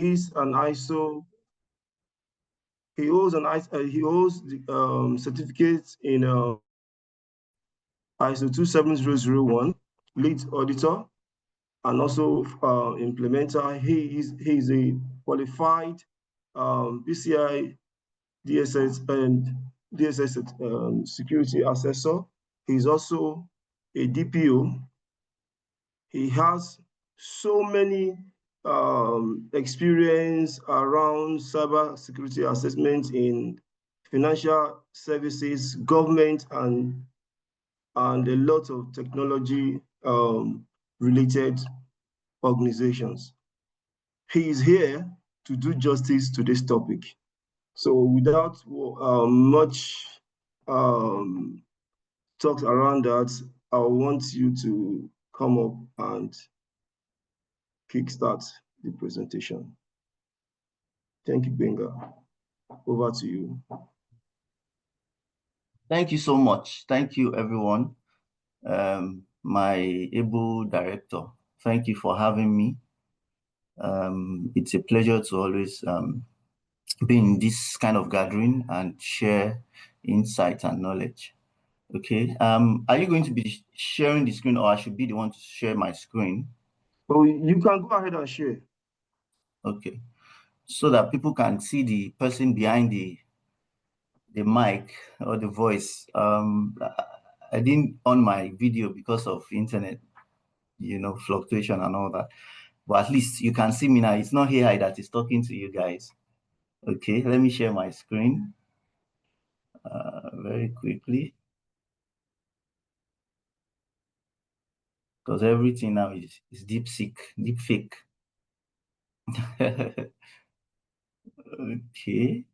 is an ISO. He holds the certificates in ISO 27001, lead auditor, and also implementer. He is a qualified PCI DSS and DSS security assessor. He's also a DPO. He has so many experience around cyber security assessment in financial services, government, and a lot of technology related organizations. He is here to do justice to this topic. So without much talks around that, I want you to come up and kickstart the presentation. Thank you, Benga. Over to you. Thank you so much. Thank you, everyone. My able director, thank you for having me. It's a pleasure to always be in this kind of gathering and share insight and knowledge. Okay. Are you going to be sharing the screen, or I should be the one to share my screen? Well, you can go ahead and share. Okay. So that people can see the person behind the mic or the voice. I didn't on my video because of internet, fluctuation and all that. But at least you can see me now. It's not AI that is talking to you guys. Okay, let me share my screen very quickly. Because everything now is deep fake. Okay.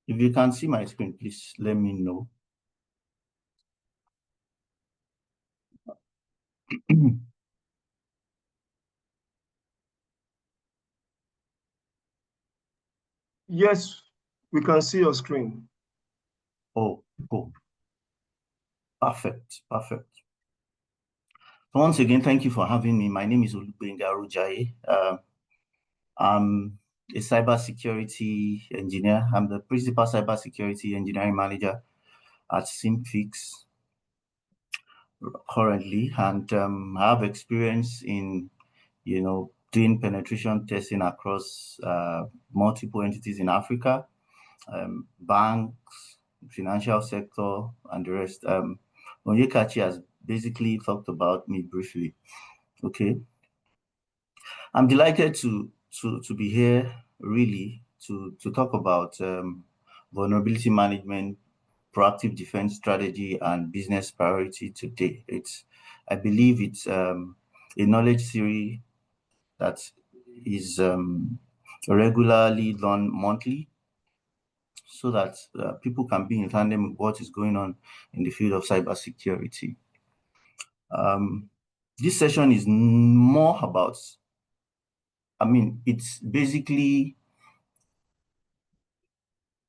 If you can see my screen, please let me know. Yes, we can see your screen. Oh, cool. Perfect. So once again, thank you for having me. My name is Olugbenga Rojaiye. I'm a cybersecurity engineer. I'm the principal cybersecurity engineering manager at Simfix currently, and I have experience in, doing penetration testing across multiple entities in Africa, banks, financial sector, and the rest. Onyekachi has basically talked about me briefly. Okay, I'm delighted to be here, really, to talk about vulnerability management, proactive defense strategy, and business priority today. I believe it's a knowledge series that is regularly done monthly, so that people can be in tandem with what is going on in the field of cybersecurity. This session is more about, it's basically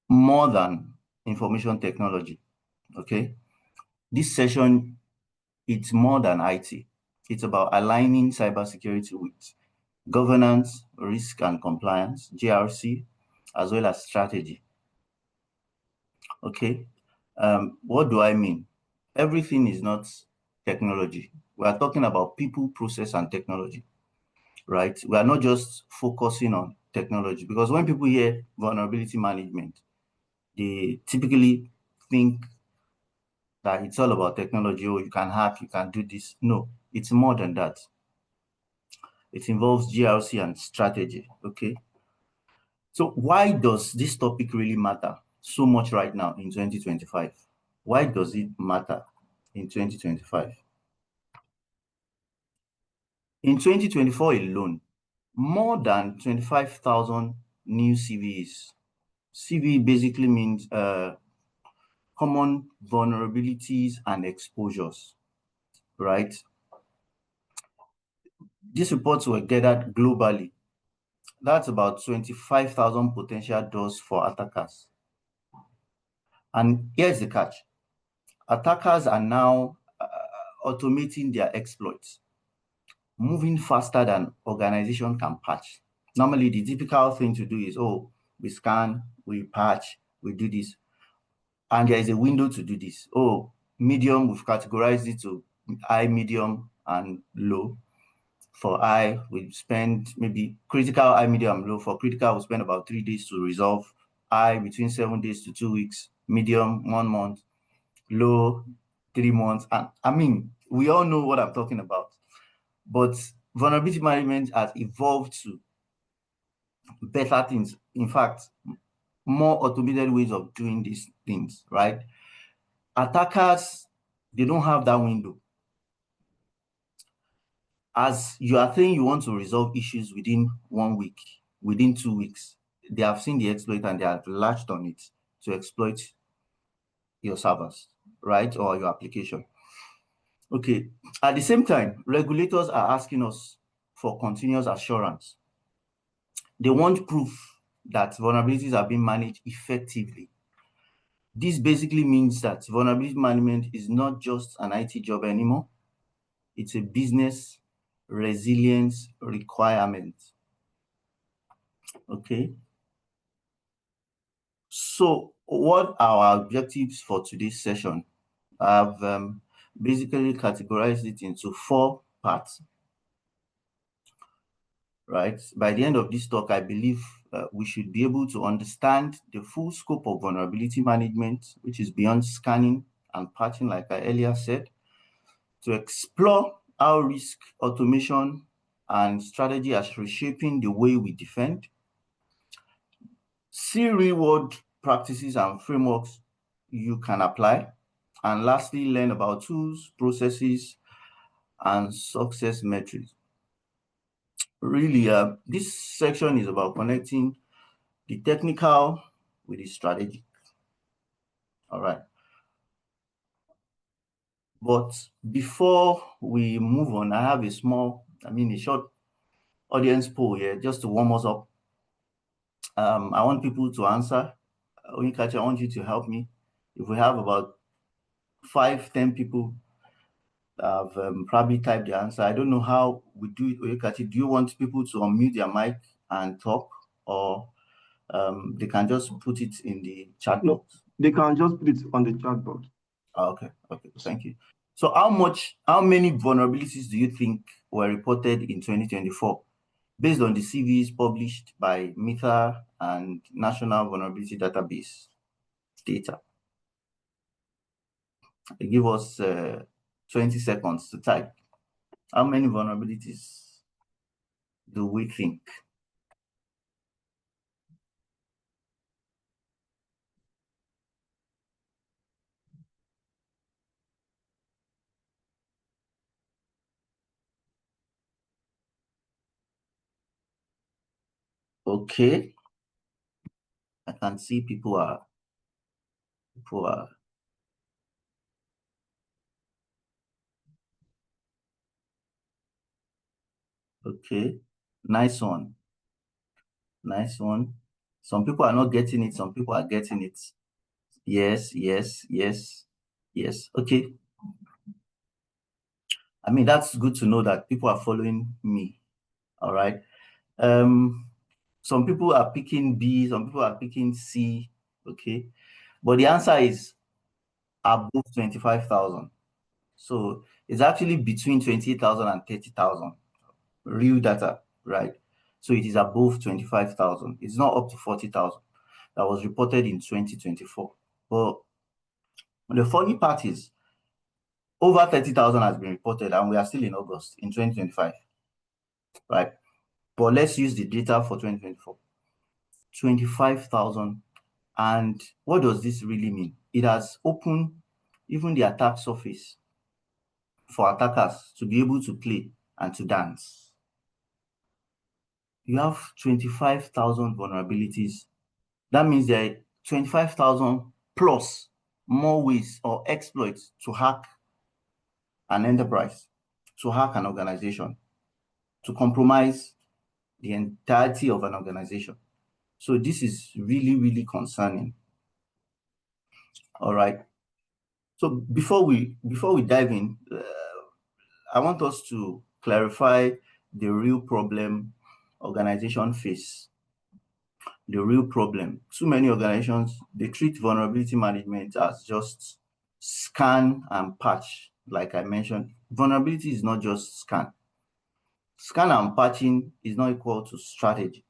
more than information technology, okay? This session, it's more than IT. It's about aligning cybersecurity with governance, risk and compliance, GRC, as well as strategy. Okay, what do I mean? Everything is not technology. We are talking about people, process, and technology, right? We are not just focusing on technology, because when people hear vulnerability management, they typically think that it's all about technology, or you can hack, you can do this. No, it's more than that. It involves GRC and strategy, okay? So why does this topic really matter so much right now in 2025? Why does it matter in 2025? In 2024 alone, more than 25,000 new CVEs. CVE basically means common vulnerabilities and exposures, right? These reports were gathered globally. That's about 25,000 potential doors for attackers. And here's the catch. Attackers are now automating their exploits, moving faster than organization can patch. Normally, the typical thing to do is, oh, we scan, we patch, we do this. And there is a window to do this. Oh, medium, we've categorized it to high, medium, and low. For high, we spend maybe critical, high, medium, low. For critical, we spend about 3 days to resolve. High, between 7 days to 2 weeks. Medium, 1 month. Low, 3 months. And I mean, we all know what I'm talking about. But vulnerability management has evolved to better things. In fact, more automated ways of doing these things, right? Attackers, they don't have that window. As you are saying you want to resolve issues within 1 week, within 2 weeks, they have seen the exploit and they have latched on it to exploit your servers, right? Or your application. Okay. At the same time, regulators are asking us for continuous assurance. They want proof that vulnerabilities are being managed effectively. This basically means that vulnerability management is not just an IT job anymore. It's a business resilience requirement. Okay. So what are our objectives for today's session? I've basically categorized it into 4 parts. Right. By the end of this talk, I believe we should be able to understand the full scope of vulnerability management, which is beyond scanning and patching, like I earlier said, to explore how risk automation and strategy are reshaping the way we defend, see real-world practices and frameworks you can apply, and lastly, learn about tools, processes, and success metrics. Really, this section is about connecting the technical with the strategic. All right. But before we move on, I have a short audience poll here just to warm us up. I want people to answer. Onikachi, I want you to help me. If we have about 5-10 people that have probably typed the answer, I don't know how we do it. Onikachi, do you want people to unmute their mic and talk, or they can just put it in the chat box? They can just put it on the chat box. Okay, thank you. So how many vulnerabilities do you think were reported in 2024 based on the CVs published by MITRE and National Vulnerability Database data? Give us 20 seconds to type. How many vulnerabilities do we think? Okay. I can see people are okay. Nice one. Some people are not getting it, some people are getting it. Yes. Okay. I mean, that's good to know that people are following me. All right. Some people are picking B, some people are picking C. Okay. But the answer is above 25,000. So it's actually between 28,000 and 30,000 real data, right? So it is above 25,000. It's not up to 40,000 that was reported in 2024. But the funny part is over 30,000 has been reported, and we are still in August in 2025, right? But let's use the data for 2024. 25,000. And what does this really mean? It has opened even the attack surface for attackers to be able to play and to dance. You have 25,000 vulnerabilities. That means there are 25,000 plus more ways or exploits to hack an enterprise, to hack an organization, to compromise the entirety of an organization. So this is really, really concerning. All right. So before we dive in, I want us to clarify the real problem organization face. The real problem. Too many organizations, they treat vulnerability management as just scan and patch. Like I mentioned, vulnerability is not just scan. Scan and patching is not equal to strategy,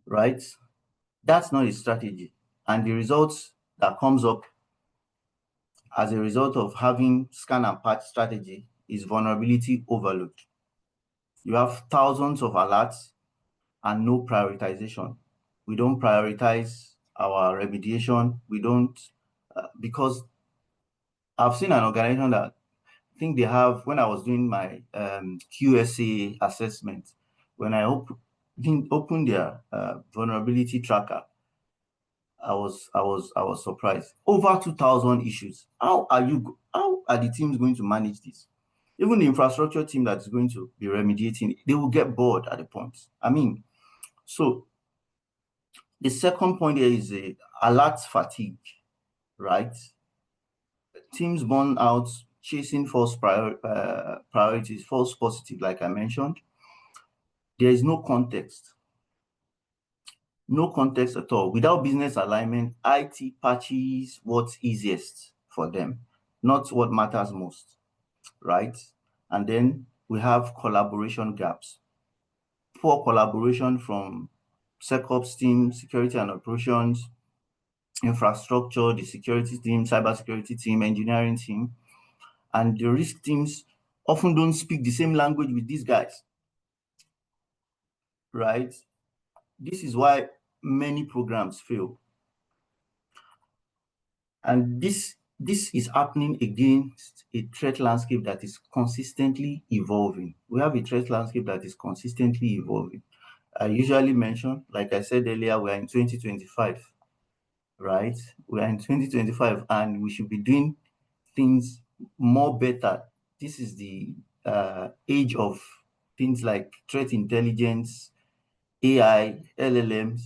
right? That's not a strategy. And the results that comes up as a result of having scan and patch strategy is vulnerability overload. You have thousands of alerts and no prioritization. We don't prioritize our remediation. We don't, because I've seen an organization that I think they have, when I was doing my QSA assessment, when I opened their vulnerability tracker, I was surprised. Over 2,000 issues. How are the teams going to manage this? Even the infrastructure team that is going to be remediating, they will get bored at the point. I mean, so the second point here is a alert fatigue, right? Teams burn out chasing false priorities, false positive, like I mentioned. There is no context. No context at all. Without business alignment, IT patches what's easiest for them, not what matters most, right? And then we have collaboration gaps. Poor collaboration from SecOps team, security and operations, infrastructure, the security team, cybersecurity team, engineering team, and the risk teams often don't speak the same language with these guys, right? This is why many programs fail. And this is happening against a threat landscape that is consistently evolving. We have a threat landscape that is consistently evolving. I usually mention, like I said earlier, we are in 2025, right? We are in 2025 and we should be doing things more better. This is the age of things like threat intelligence, AI, LLMs,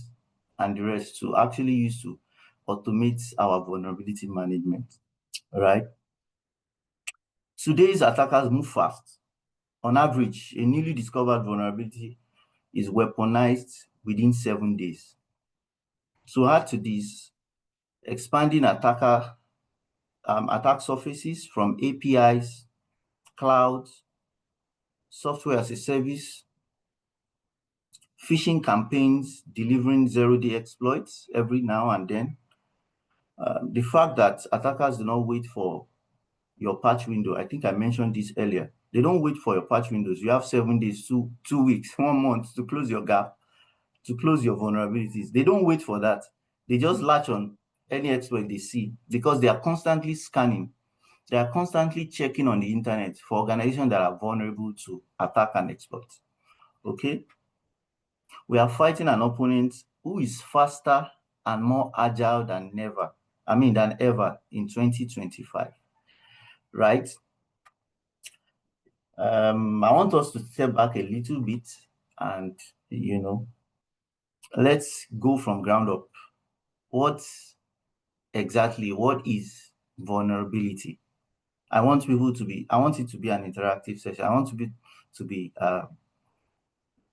and the rest to actually use to automate our vulnerability management. All right. Today's attackers move fast. On average, a newly discovered vulnerability is weaponized within 7 days. So add to this, expanding attack surfaces from APIs, clouds, software as a service, phishing campaigns delivering zero-day exploits every now and then. The fact that attackers do not wait for your patch window, I think I mentioned this earlier. They don't wait for your patch windows. You have 7 days, 2 weeks, 1 month to close your gap, to close your vulnerabilities. They don't wait for that. They just latch on any exploit they see because they are constantly scanning. They are constantly checking on the internet for organizations that are vulnerable to attack and exploit. Okay? We are fighting an opponent who is faster and more agile than ever in 2025, right? I want us to step back a little bit and, let's go from ground up. What is vulnerability? I want it to be an interactive session. I want to be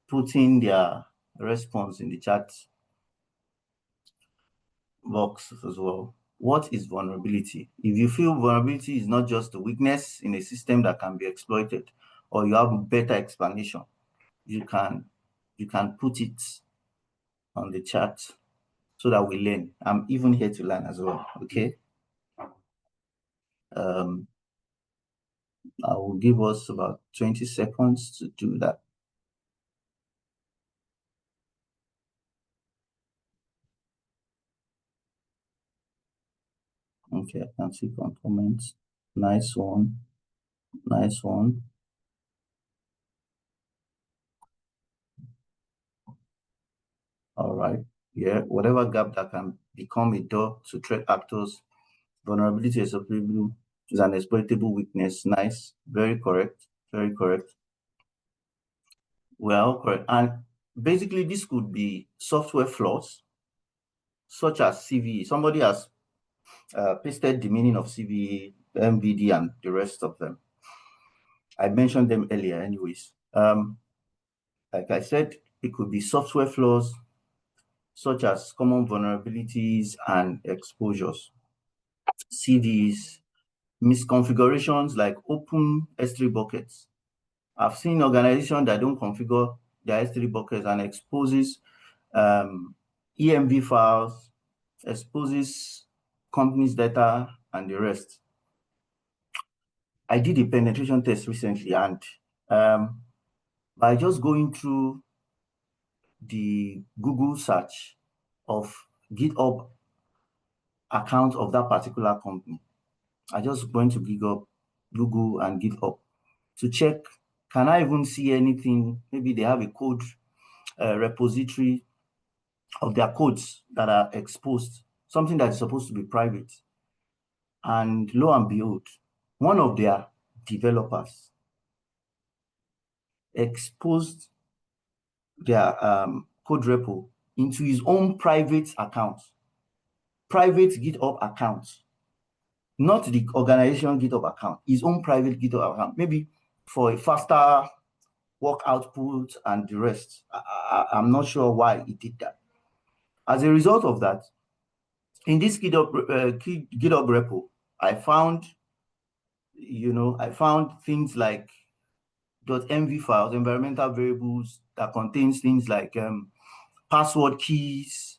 putting their response in the chat box as well. What is vulnerability? If you feel vulnerability is not just a weakness in a system that can be exploited, or you have a better explanation, you can put it on the chat so that we learn. I'm even here to learn as well. Okay. I will give us about 20 seconds to do that. Okay, I can see comments. Nice one. Nice one. All right. Yeah, whatever gap that can become a door to threat actors, vulnerability is an exploitable weakness. Nice. Very correct. Very correct. Well, correct. And basically, this could be software flaws, such as CVE. Somebody has pasted the meaning of CVE, MVD, and the rest of them. I mentioned them earlier anyways. Like I said, it could be software flaws, such as common vulnerabilities and exposures, CVs, misconfigurations like open S3 buckets. I've seen organizations that don't configure their S3 buckets and exposes EMV files, exposes companies' data, and the rest. I did a penetration test recently, and by just going through the Google search of GitHub account of that particular company, I just went to Google and GitHub to check, can I even see anything? Maybe they have a code repository of their codes that are exposed, something that is supposed to be private. And lo and behold, one of their developers exposed their code repo into his own private account, private GitHub account, not the organization GitHub account, his own private GitHub account, maybe for a faster work output and the rest. I'm not sure why he did that. As a result of that, in this GitHub repo, I found things like .mv files, environmental variables that contains things like password keys,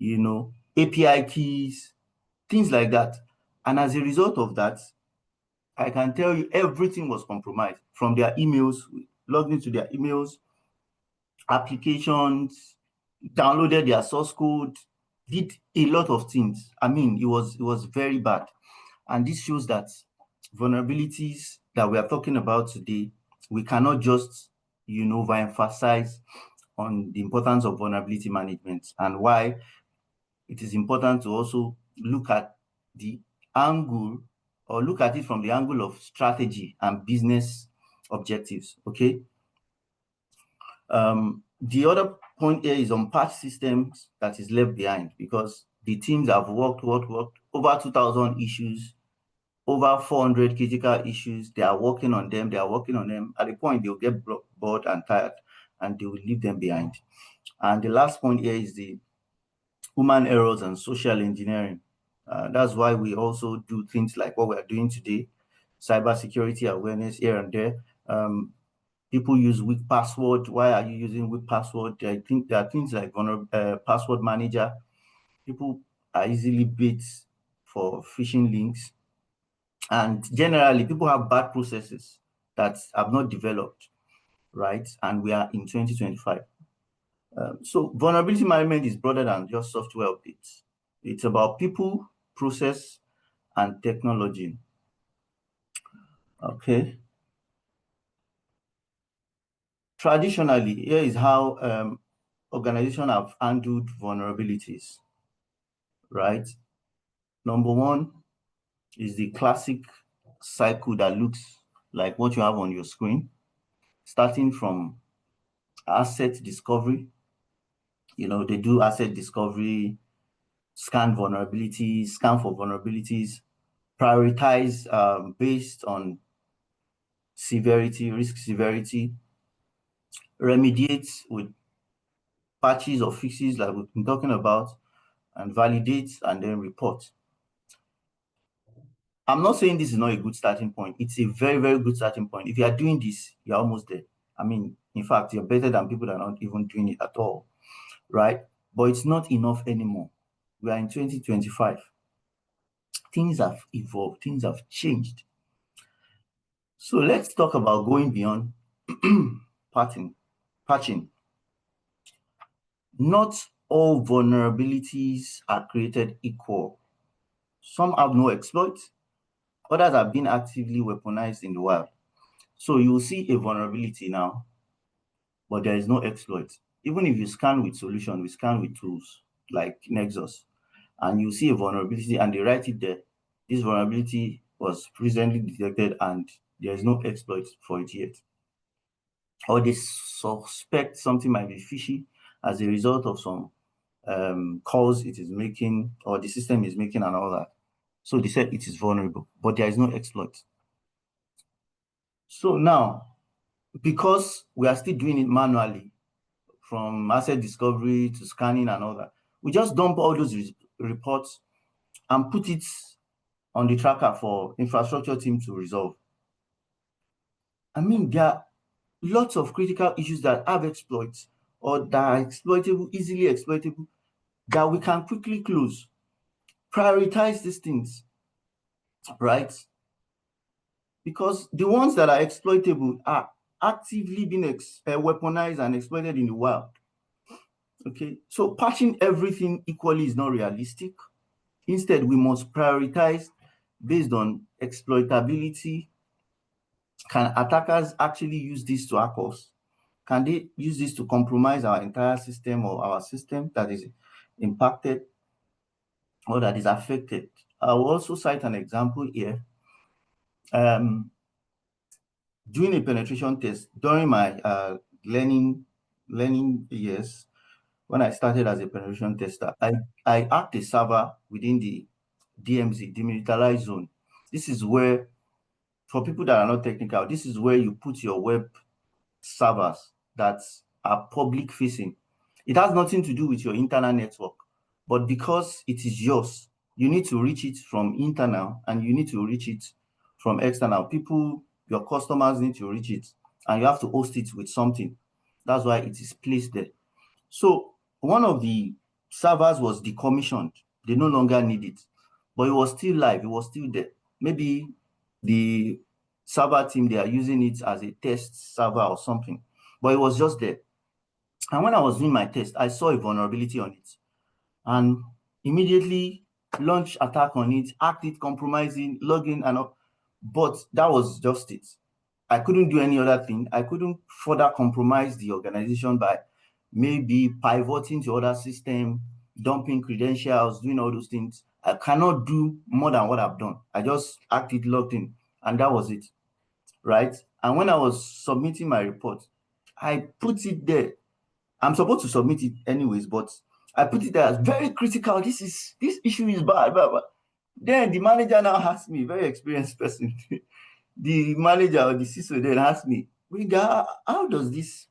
API keys, things like that. And as a result of that, I can tell you everything was compromised, from their emails, logged into their emails, applications, downloaded their source code, did a lot of things. I mean, it was very bad. And this shows that vulnerabilities that we are talking about today, we cannot just, emphasize on the importance of vulnerability management, and why it is important to also look at the angle, or look at it from the angle of strategy and business objectives. Okay. The other point here is on patch systems that is left behind, because the teams have worked over 2,000 issues, over 400 critical issues. They are working on them. At a point, they'll get bored and tired, and they will leave them behind. And the last point here is the human errors and social engineering. That's why we also do things like what we are doing today, cybersecurity awareness here and there. People use weak password. Why are you using weak password? I think there are things like password manager. People are easily bait for phishing links. And generally, people have bad processes that have not developed, right? And we are in 2025. So vulnerability management is broader than just software updates. It's about people, process, and technology. Okay. Traditionally, here is how organizations have handled vulnerabilities, right? Number one is the classic cycle that looks like what you have on your screen, starting from asset discovery. They do asset discovery, scan vulnerabilities, scan for vulnerabilities, prioritize based on severity, risk severity, remediate with patches or fixes like we've been talking about, and validate and then report. I'm not saying this is not a good starting point. It's a very, very good starting point. If you are doing this, you're almost there. I mean, in fact, you're better than people that are not even doing it at all, right? But it's not enough anymore. We are in 2025. Things have evolved. Things have changed. So let's talk about going beyond patching. Not all vulnerabilities are created equal. Some have no exploits. Others have been actively weaponized in the wild. So you will see a vulnerability now, but there is no exploit. Even if you scan with solution, we scan with tools like Nexus, and you see a vulnerability and they write it there. This vulnerability was recently detected and there is no exploit for it yet. Or they suspect something might be fishy as a result of some calls it is making or the system is making and all that. So they said it is vulnerable, but there is no exploit. So now, because we are still doing it manually, from asset discovery to scanning and all that, we just dump all those reports and put it on the tracker for infrastructure team to resolve. I mean, there are lots of critical issues that have exploits or that are exploitable, easily exploitable, that we can quickly close. Prioritize these things, right? Because the ones that are exploitable are actively being weaponized and exploited in the wild. Okay, so patching everything equally is not realistic. Instead, we must prioritize based on exploitability. Can attackers actually use this to hack us? Can they use this to compromise our entire system or our system that is impacted or that is affected? I will also cite an example here. Doing a penetration test during my learning years, when I started as a penetration tester, I hacked a server within the DMZ, demilitarized zone. This is where, for people that are not technical, this is where you put your web servers that are public facing. It has nothing to do with your internal network, but because it is yours, you need to reach it from internal and you need to reach it from external. People, your customers need to reach it and you have to host it with something. That's why it is placed there. So one of the servers was decommissioned. They no longer need it, but it was still live. It was still there. Maybe the server team, they are using it as a test server or something, but it was just there. And when I was doing my test, I saw a vulnerability on it and immediately launched attack on it, hacked it, compromising, logging and up. But that was just it. I couldn't do any other thing. I couldn't further compromise the organization by maybe pivoting to other system, dumping credentials, doing all those things. I cannot do more than what I've done. I just acted, logged in, and that was it, right? And when I was submitting my report, I put it there. I'm supposed to submit it anyways, but I put it there as very critical. This issue is bad, blah, blah. Then the manager now asked me, very experienced person, the manager or the CISO then asked me, how does this,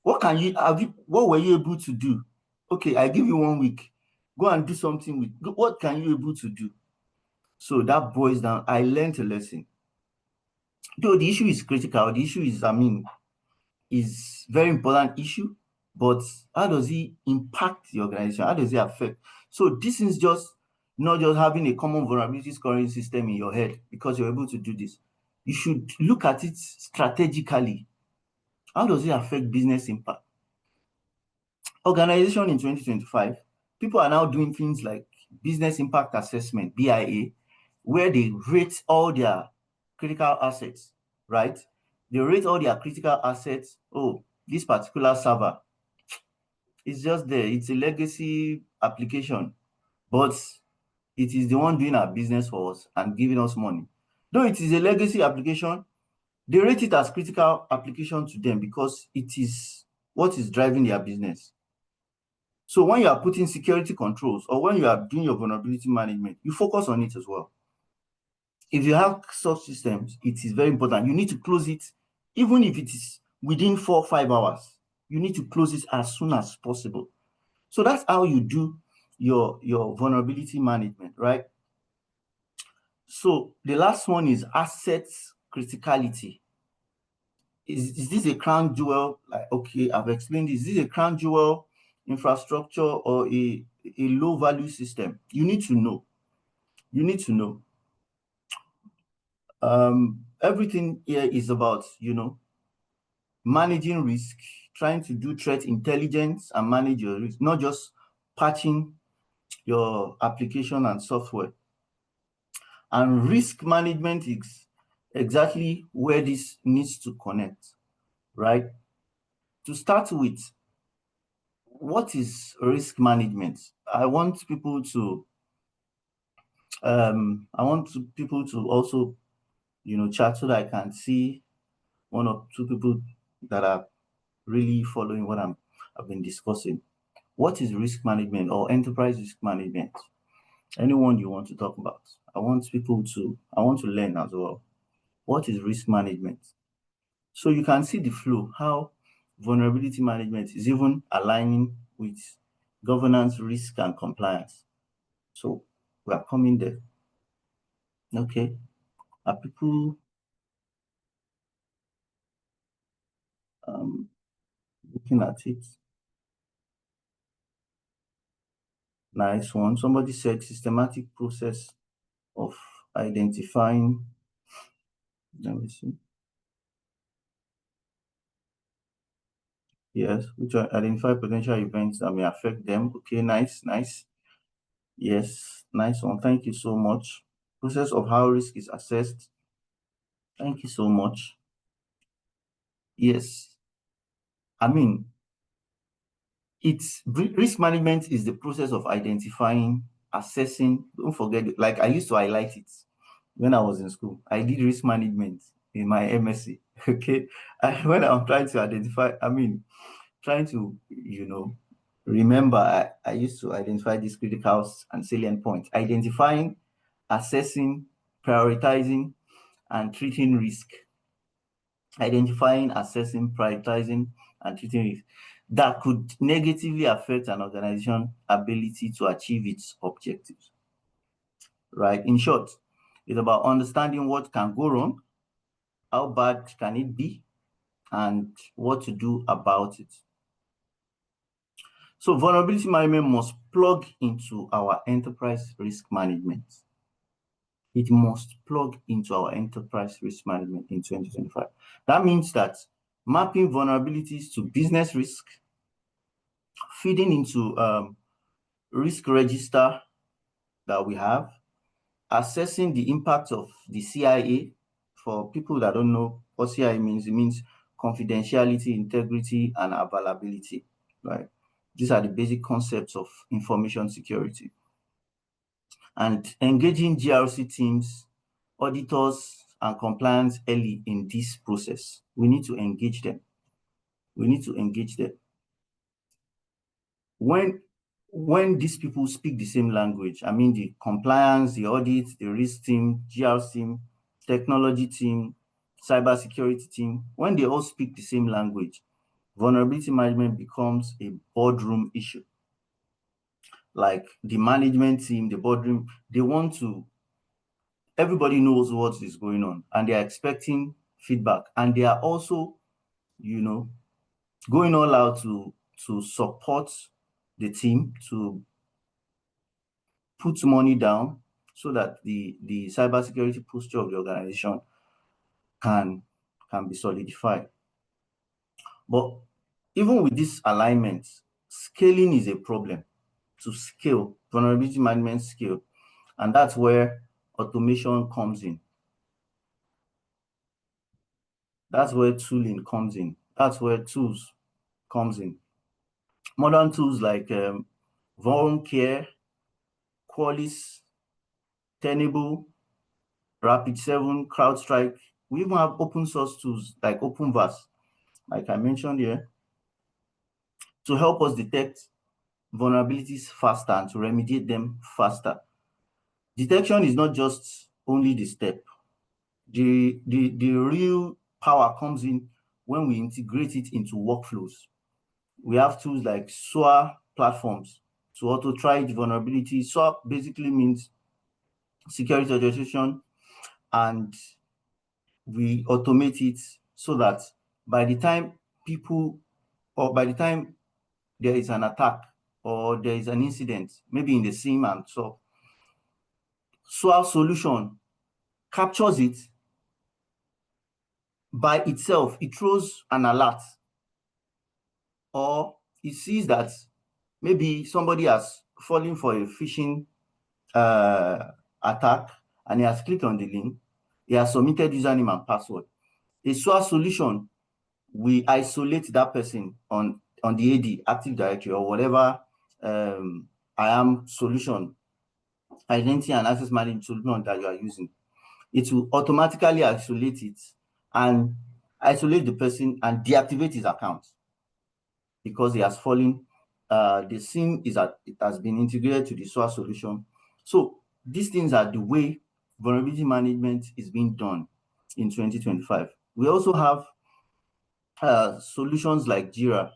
what were you able to do? Okay, I give you 1 week. Go and do something with, what can you able to do? So that boils down, I learned a lesson. Though the issue is critical, the issue is, is very important issue, but how does it impact the organization? How does it affect? So this is just not just having a common vulnerability scoring system in your head because you're able to do this. You should look at it strategically. How does it affect business impact? Organization in 2025, people are now doing things like business impact assessment, BIA, where they rate all their critical assets, right? They rate all their critical assets. Oh, this particular server, it's just there. It's a legacy application, but it is the one doing our business for us and giving us money. Though it is a legacy application, they rate it as critical application to them because it is what is driving their business. So when you are putting security controls or when you are doing your vulnerability management, you focus on it as well. If you have such systems, it is very important. You need to close it, even if it is within 4 or 5 hours. You need to close it as soon as possible. So that's how you do your vulnerability management, right? So the last one is asset criticality. Is this a crown jewel? Like, okay, I've explained this. Is this a crown jewel infrastructure or a low value system? You need to know. You need to know. Everything here is about, managing risk, trying to do threat intelligence and manage your risk, not just patching your application and software. And risk management is exactly where this needs to connect, right? To start with, what is risk management? I want people to also, chat so that I can see 1 or 2 people that are really following what I've been discussing. What is risk management or enterprise risk management? Anyone you want to talk about? I want to learn as well. What is risk management? So you can see the flow, how vulnerability management is even aligning with governance, risk, and compliance. So we are coming there. Okay. Are people looking at it? Nice one. Somebody said systematic process of identifying. Let me see. Yes, which identify potential events that may affect them. Okay, nice. Yes, nice one. Thank you so much. Process of how risk is assessed. Thank you so much. Yes, I mean, risk management is the process of identifying, assessing. Don't forget, like I used to highlight it when I was in school. I did risk management in my MSc. Okay, when I'm trying to identify, trying to, remember, I used to identify these critical and salient points, identifying, assessing, prioritizing, and treating risk. Identifying, assessing, prioritizing, and treating risk that could negatively affect an organization's ability to achieve its objectives. Right? In short, it's about understanding what can go wrong, how bad can it be, and what to do about it. So vulnerability management must plug into our enterprise risk management. It must plug into our enterprise risk management in 2025. That means that mapping vulnerabilities to business risk, feeding into risk register that we have, assessing the impact of the CIA. For people that don't know what CIA means, it means confidentiality, integrity, and availability, right? These are the basic concepts of information security. And engaging GRC teams, auditors, and compliance early in this process. We need to engage them. When these people speak the same language, the compliance, the audit, the risk team, GRC team, technology team, cybersecurity team, when they all speak the same language, vulnerability management becomes a boardroom issue. Like the management team, the boardroom, everybody knows what is going on and they are expecting feedback, and they are also, going all out to support the team, to put money down so that the cybersecurity posture of the organization can be solidified. But even with this alignment, scaling is a problem. To scale, vulnerability management scale, and that's where automation comes in. That's where tooling comes in. That's where tools comes in. Modern tools like Vulncare, Qualys, Tenable, Rapid7, CrowdStrike. We even have open source tools like OpenVAS, like I mentioned here, to help us detect vulnerabilities faster and to remediate them faster. Detection is not just only the step. The real power comes in when we integrate it into workflows. We have tools like SOA platforms to auto-triage vulnerability. SOA basically means security authorization, and we automate it so that by the time there is an attack or there is an incident, maybe in the SIM and so, SOA solution captures it by itself. It throws an alert, or it sees that maybe somebody has fallen for a phishing attack and he has clicked on the link. He has submitted username and password. A SOA solution will isolate that person on the AD, Active Directory, or whatever IAM solution, identity and access management solution that you are using. It will automatically isolate it and isolate the person and deactivate his account because he has fallen the SIM is that it has been integrated to the SOA solution. So these things are the way vulnerability management is being done in 2025. We also have solutions like Jira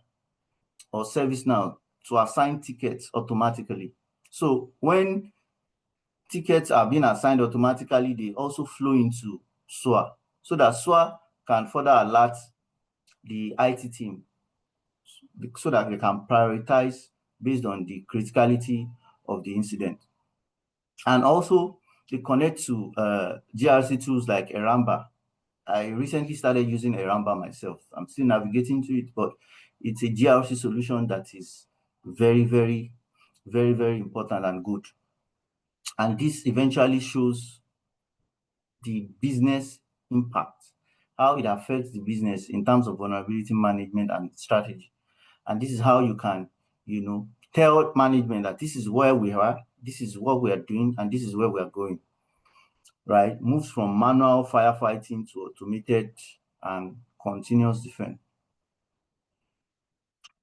or ServiceNow to assign tickets automatically. So when tickets are being assigned automatically, they also flow into SOA so that SOA can further alert the IT team so that they can prioritize based on the criticality of the incident. And also, they connect to GRC tools like Eramba. I recently started using Eramba myself. I'm still navigating to it, but it's a GRC solution that is very, very, very, very important and good. And this eventually shows the business impact, how it affects the business in terms of vulnerability management and strategy. And this is how you can, tell management that this is where we are, this is what we are doing, and this is where we are going, right? Moves from manual firefighting to automated and continuous defense.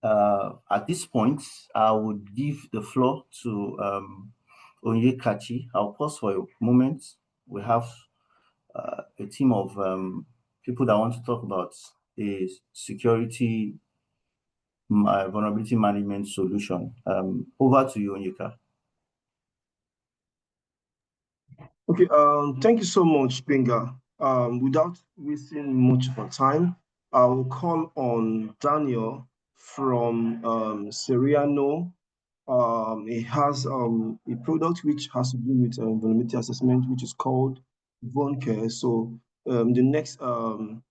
At this point, I would give the floor to Onyekachi. I'll pause for a moment. We have a team of people that want to talk about a security vulnerability management solution. Over to you, Onyeka. Okay, thank you so much, Benga. Without wasting much of our time, I will call on Daniel from Seriano. It has a product which has to do with vulnerability assessment, which is called Vonke. So the next 10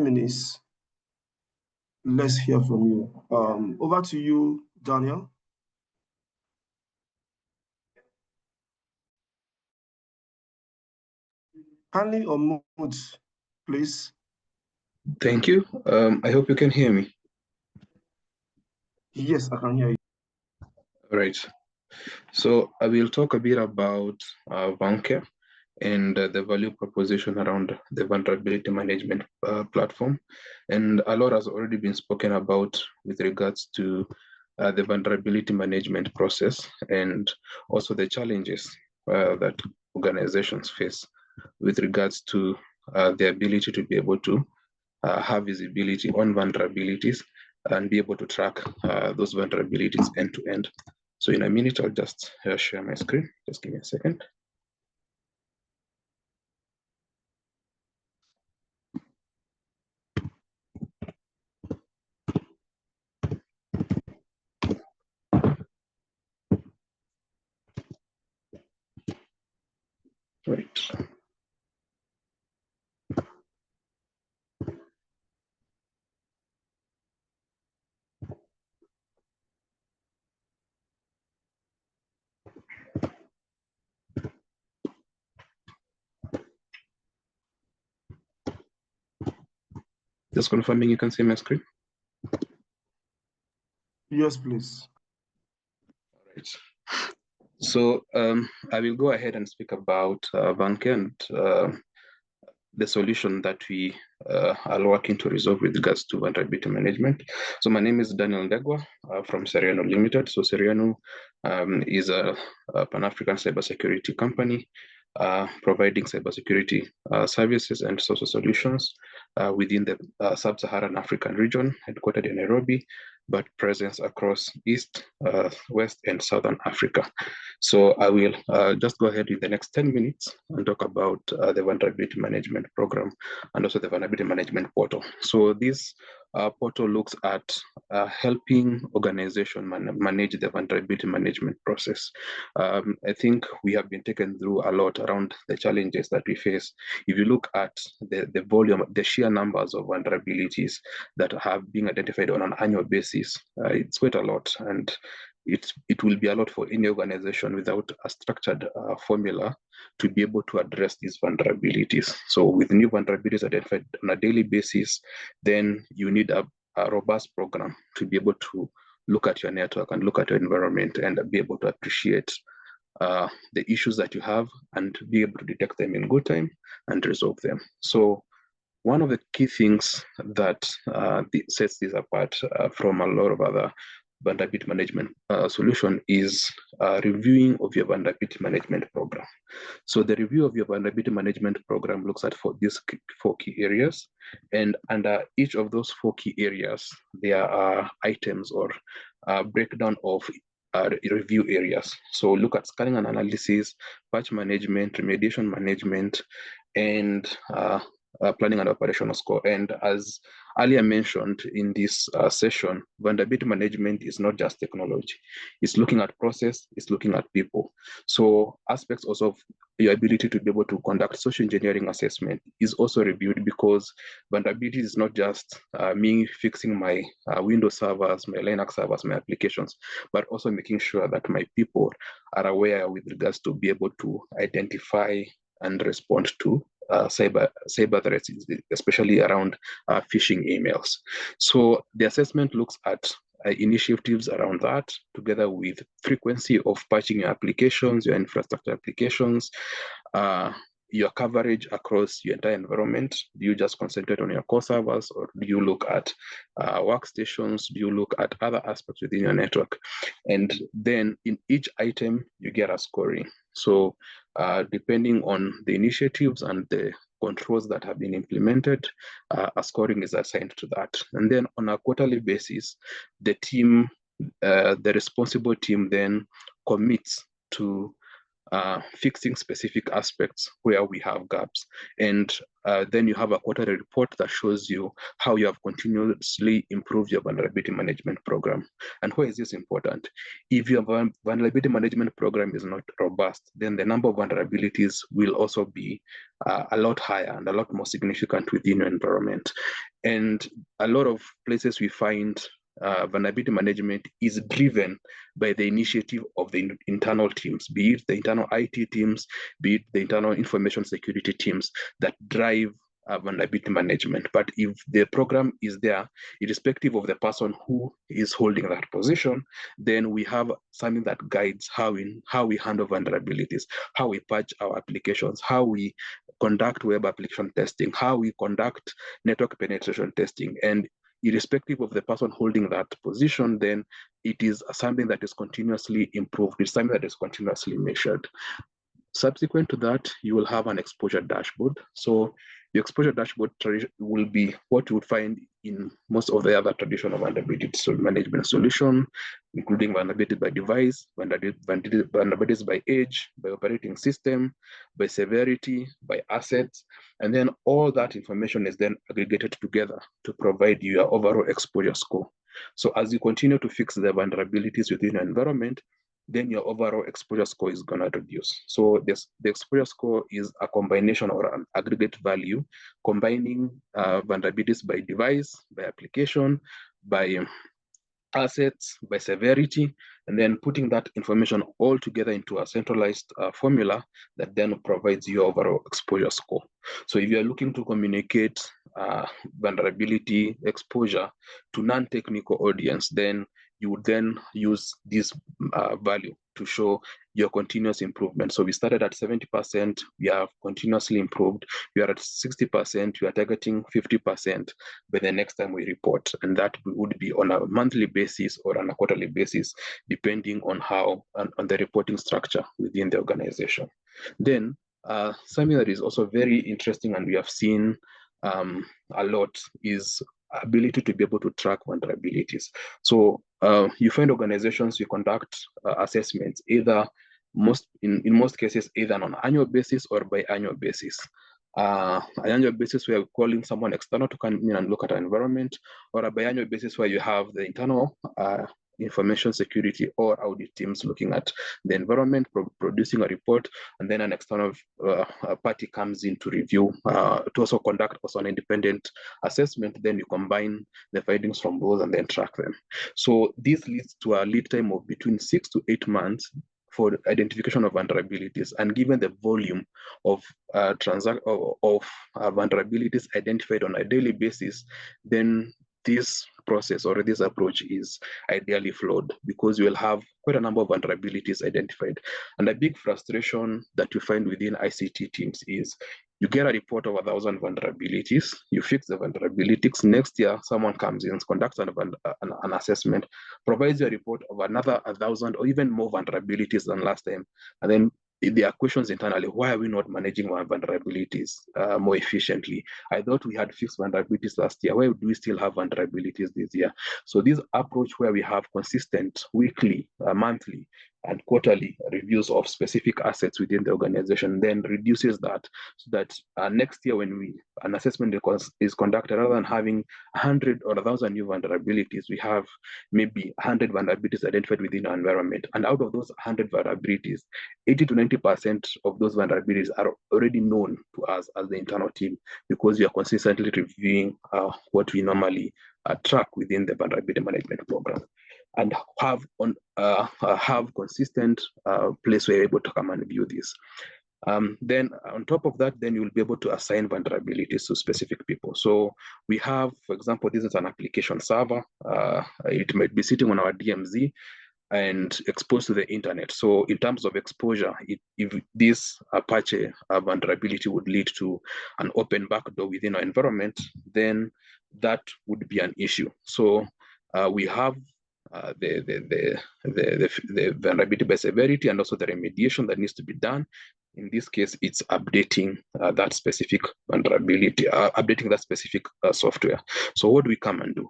minutes, let's hear from you. Over to you, Daniel. Kindly unmute, please. Thank you. I hope you can hear me. Yes, I can hear you. All right. So I will talk a bit about Vanke and the value proposition around the vulnerability management platform. And a lot has already been spoken about with regards to the vulnerability management process and also the challenges that organizations face with regards to the ability to be able to have visibility on vulnerabilities and be able to track those vulnerabilities end to end. So in a minute, I'll just share my screen. Just give me a second. Right. Just confirming you can see my screen. Yes, please. All right. So I will go ahead and speak about Vanke and the solution that we are working to resolve with regards to vulnerability management. So my name is Daniel Ndegwa from Seriano Limited. So Seriano is a Pan-African cybersecurity company providing cybersecurity services and social solutions within the sub-Saharan African region, headquartered in Nairobi, but presence across East, West, and Southern Africa. So I will just go ahead in the next 10 minutes and talk about the vulnerability management program and also the vulnerability management portal. So this portal looks at helping organizations manage the vulnerability management process. I think we have been taken through a lot around the challenges that we face. If you look at the volume, the sheer numbers of vulnerabilities that have been identified on an annual basis, it's quite a lot. And it will be a lot for any organization without a structured formula to be able to address these vulnerabilities. So with new vulnerabilities identified on a daily basis, then you need a robust program to be able to look at your network and look at your environment and be able to appreciate the issues that you have and be able to detect them in good time and resolve them. So one of the key things that sets this apart from a lot of other vulnerability management solution is reviewing of your vulnerability management program. So the review of your vulnerability management program looks at these 4 key areas, and under each of those 4 key areas, there are items or breakdown of review areas. So look at scanning and analysis, patch management, remediation management, and planning and operational score. And as earlier mentioned in this session, vulnerability management is not just technology. It's looking at process, it's looking at people. So aspects also of your ability to be able to conduct social engineering assessment is also reviewed, because vulnerability is not just me fixing my Windows servers, my Linux servers, my applications, but also making sure that my people are aware with regards to be able to identify and respond to cyber threats, especially around phishing emails. So the assessment looks at initiatives around that, together with frequency of patching your applications, your infrastructure applications, your coverage across your entire environment. Do you just concentrate on your core servers, or do you look at workstations? Do you look at other aspects within your network? And then in each item, you get a scoring. So depending on the initiatives and the controls that have been implemented, a scoring is assigned to that. And then on a quarterly basis, the team, the responsible team then commits to fixing specific aspects where we have gaps. And then you have a quarterly report that shows you how you have continuously improved your vulnerability management program. And why is this important? If your vulnerability management program is not robust, then the number of vulnerabilities will also be a lot higher and a lot more significant within your environment. And a lot of places we find vulnerability management is driven by the initiative of the internal teams, be it the internal IT teams, be it the internal information security teams that drive vulnerability management. But if the program is there, irrespective of the person who is holding that position, then we have something that guides how we handle vulnerabilities, how we patch our applications, how we conduct web application testing, how we conduct network penetration testing. And irrespective of the person holding that position, then it is something that is continuously improved. It's something that is continuously measured. Subsequent to that, you will have an exposure dashboard. So the exposure dashboard will be what you would find in most of the other traditional vulnerability management solution, including vulnerability by device, vulnerabilities by age, by operating system, by severity, by assets, and then all that information is then aggregated together to provide you your overall exposure score. So as you continue to fix the vulnerabilities within your environment, then your overall exposure score is going to reduce. So the exposure score is a combination or an aggregate value, combining vulnerabilities by device, by application, by assets, by severity, and then putting that information all together into a centralized formula that then provides your overall exposure score. So if you're looking to communicate vulnerability exposure to non-technical audience, then you would then use this value to show your continuous improvement. So we started at 70%, we have continuously improved. We are at 60%, we are targeting 50% by the next time we report. And that would be on a monthly basis or on a quarterly basis, depending on how, on the reporting structure within the organization. Then something that is also very interesting and we have seen a lot is ability to be able to track vulnerabilities. So you find organizations, you conduct assessments, either in most cases, either on an annual basis or biannual basis. An annual basis where we're calling someone external to come in and look at our environment, or a biannual basis where you have the internal information security or audit teams looking at the environment, producing a report, and then an external party comes in to review, to also conduct also an independent assessment. Then you combine the findings from both and then track them. So this leads to a lead time of between 6 to 8 months for identification of vulnerabilities. And given the volume of vulnerabilities identified on a daily basis, then this process or this approach is ideally flawed, because you will have quite a number of vulnerabilities identified. And a big frustration that you find within ICT teams is You get a report of 1,000 vulnerabilities. You fix the vulnerabilities. Next year, someone comes in, conducts an assessment, provides you a report of another 1,000 or even more vulnerabilities than last time. And then there are questions internally. Why are we not managing our vulnerabilities more efficiently? I thought we had fixed vulnerabilities last year. Why do we still have vulnerabilities this year? So this approach where we have consistent weekly, monthly, and quarterly reviews of specific assets within the organization then reduces that, so that next year when an assessment is conducted, rather than having 100 or 1,000 new vulnerabilities, we have maybe 100 vulnerabilities identified within our environment. And out of those 100 vulnerabilities, 80 to 90% of those vulnerabilities are already known to us as the internal team, because we are consistently reviewing what we normally track within the vulnerability management program, and have consistent place where you're able to come and view this. Then on top of that, then you'll be able to assign vulnerabilities to specific people. So we have, for example, this is an application server. It might be sitting on our DMZ and exposed to the internet. So in terms of exposure, if this Apache vulnerability would lead to an open backdoor within our environment, then that would be an issue. So we have the vulnerability by severity and also the remediation that needs to be done. In this case, it's updating that specific vulnerability, updating that specific software. So what do we come and do?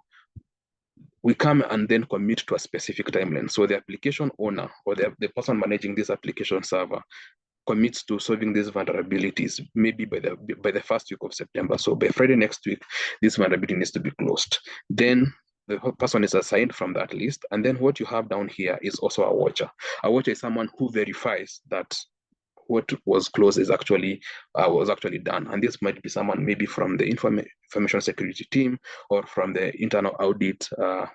We come and then commit to a specific timeline. So the application owner or the person managing this application server commits to solving these vulnerabilities, maybe by the first week of September. So by Friday next week, this vulnerability needs to be closed. Then the person is assigned from that list. And then what you have down here is also a watcher. A watcher is someone who verifies that what was closed is actually done. And this might be someone maybe from the information security team or from the internal audit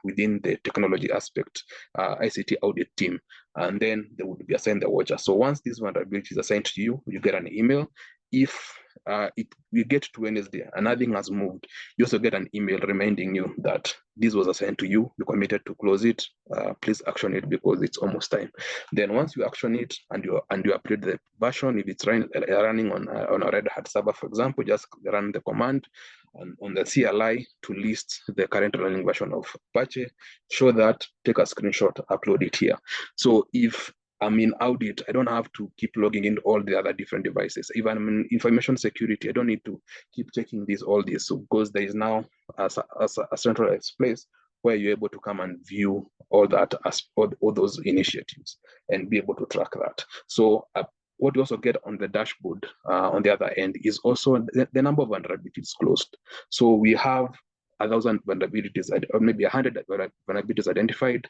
within the technology aspect, ICT audit team. And then they would be assigned the watcher. So once this vulnerability is assigned to you, you get an email. If we get to Wednesday and nothing has moved, you also get an email reminding you that this was assigned to you, you committed to close it, please action it because it's almost time. Then once you action it and you update the version, if it's running on a Red Hat server, for example, just run the command on the CLI to list the current running version of Apache, show that, take a screenshot, upload it here. So if I'm in audit, I don't have to keep logging in all the other different devices. If I'm in information security, I don't need to keep checking all these. So because there is now a centralized place where you're able to come and view all that, all those initiatives and be able to track that. So what you also get on the dashboard on the other end is also the number of vulnerabilities closed. So we have 1,000 vulnerabilities, or maybe 100 vulnerabilities identified.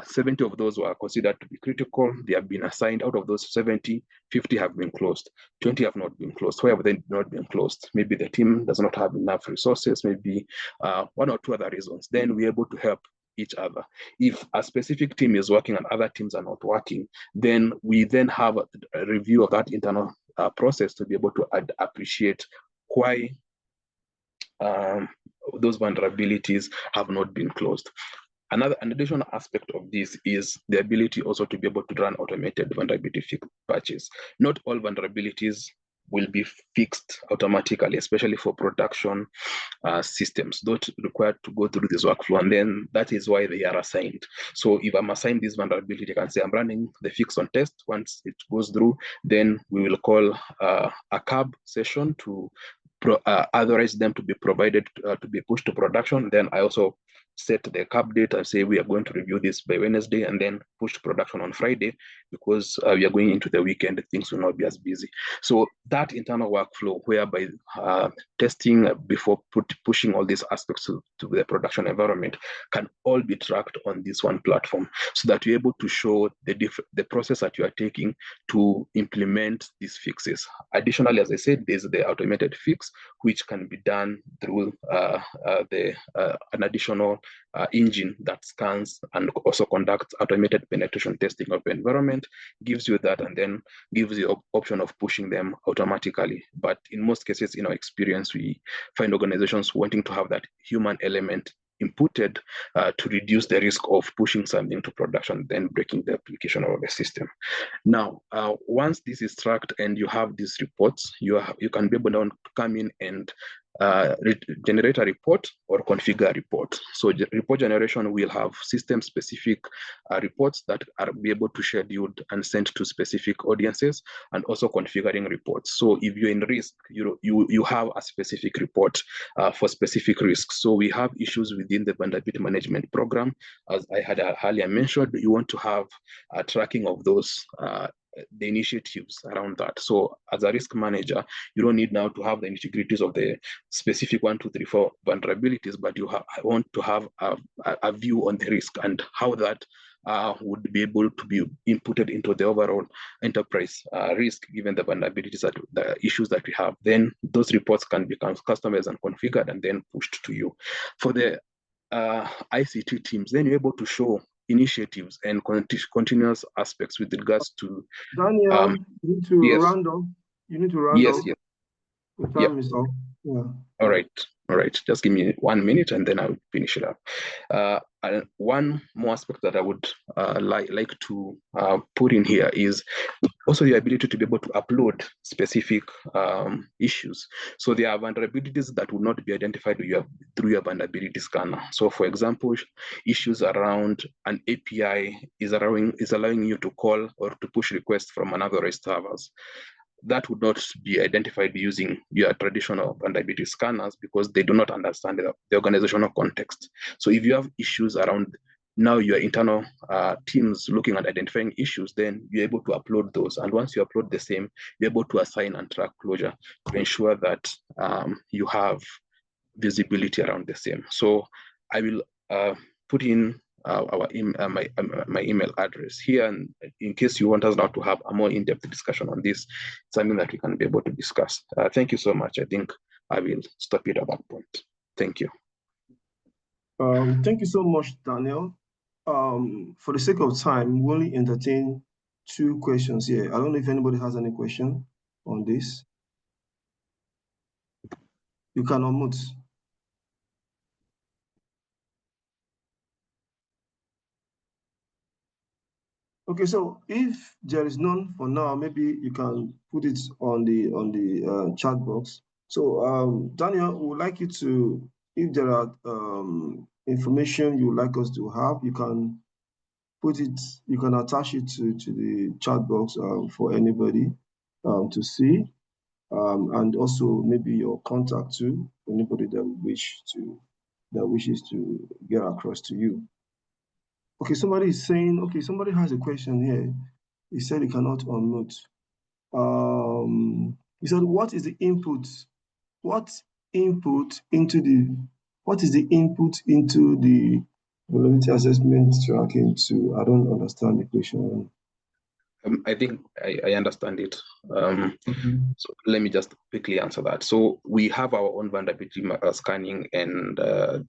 70 of those were considered to be critical. They have been assigned. Out of those 70, 50 have been closed. 20 have not been closed. Why have they not been closed? Maybe the team does not have enough resources, maybe one or two other reasons. Then we're able to help each other. If a specific team is working and other teams are not working, then we then have a review of that internal process to be able to appreciate why those vulnerabilities have not been closed. An additional aspect of this is the ability also to be able to run automated vulnerability patches. Not all vulnerabilities will be fixed automatically, especially for production systems. Those required to go through this workflow, and then that is why they are assigned. So if I'm assigned this vulnerability, I can say I'm running the fix on test. Once it goes through, then we will call a CAB session to authorize them to be provided, to be pushed to production. Then I also set the CAB date and say we are going to review this by Wednesday and then push to production on Friday, because we are going into the weekend, things will not be as busy. So that internal workflow whereby testing before pushing all these aspects to the production environment can all be tracked on this one platform, so that you're able to show the process that you are taking to implement these fixes. Additionally, as I said, there's the automated fix, which can be done through an additional engine that scans and also conducts automated penetration testing of the environment, gives you that, and then gives you the option of pushing them automatically. But in most cases, in our experience, we find organizations wanting to have that human element inputted to reduce the risk of pushing something to production, then breaking the application of the system. Now, once this is tracked and you have these reports, you can be able to come in and generate a report or configure a report. So report generation will have system-specific reports that are be able to scheduled and sent to specific audiences, and also configuring reports. So if you're in risk, you have a specific report for specific risks. So we have issues within the vulnerability management program. As I had earlier mentioned, you want to have a tracking of those the initiatives around that. So as a risk manager, you don't need now to have the nitty-gritties of the specific 1, 2, 3, 4 vulnerabilities, but you want to have a view on the risk and how that would be able to be inputted into the overall enterprise risk, given the vulnerabilities, that the issues that we have. Then those reports can become customized and configured and then pushed to you. For the ICT teams, then you're able to show initiatives and continuous aspects with regards to Daniel, you need to yes. round up. You need to round up. Yes. The time is up. Yeah. All right. Just give me 1 minute and then I'll finish it up. And one more aspect that I would like to put in here is also the ability to be able to upload specific issues. So there are vulnerabilities that will not be identified through your vulnerability scanner. So for example, issues around an API is allowing you to call or to push requests from another REST servers. That would not be identified using your traditional vulnerability scanners because they do not understand the organizational context. So if you have issues around now your internal teams looking at identifying issues, then you're able to upload those. And once you upload the same, you're able to assign and track closure to ensure that you have visibility around the same. So I will put in my email address here, and in case you want us now to have a more in-depth discussion on this, something that we can be able to discuss. Thank you so much. I think I will stop it at that point. Thank you. Thank you so much, Daniel. For the sake of time, we only entertain 2 questions here. I don't know if anybody has any question on this. You can unmute. Okay, so if there is none for now, maybe you can put it on the chat box. So Daniel, we would like you to, if there are information you would like us to have, you can put it, you can attach it to the chat box for anybody to see, and also maybe your contact too, anybody that wishes to get across to you. Okay, somebody is saying, okay, somebody has a question here. He said he cannot unmute. He said, what is the input? What is the input into the vulnerability assessment tracking to? I don't understand the question. I think I understand it. So let me just quickly answer that. So we have our own vulnerability scanning and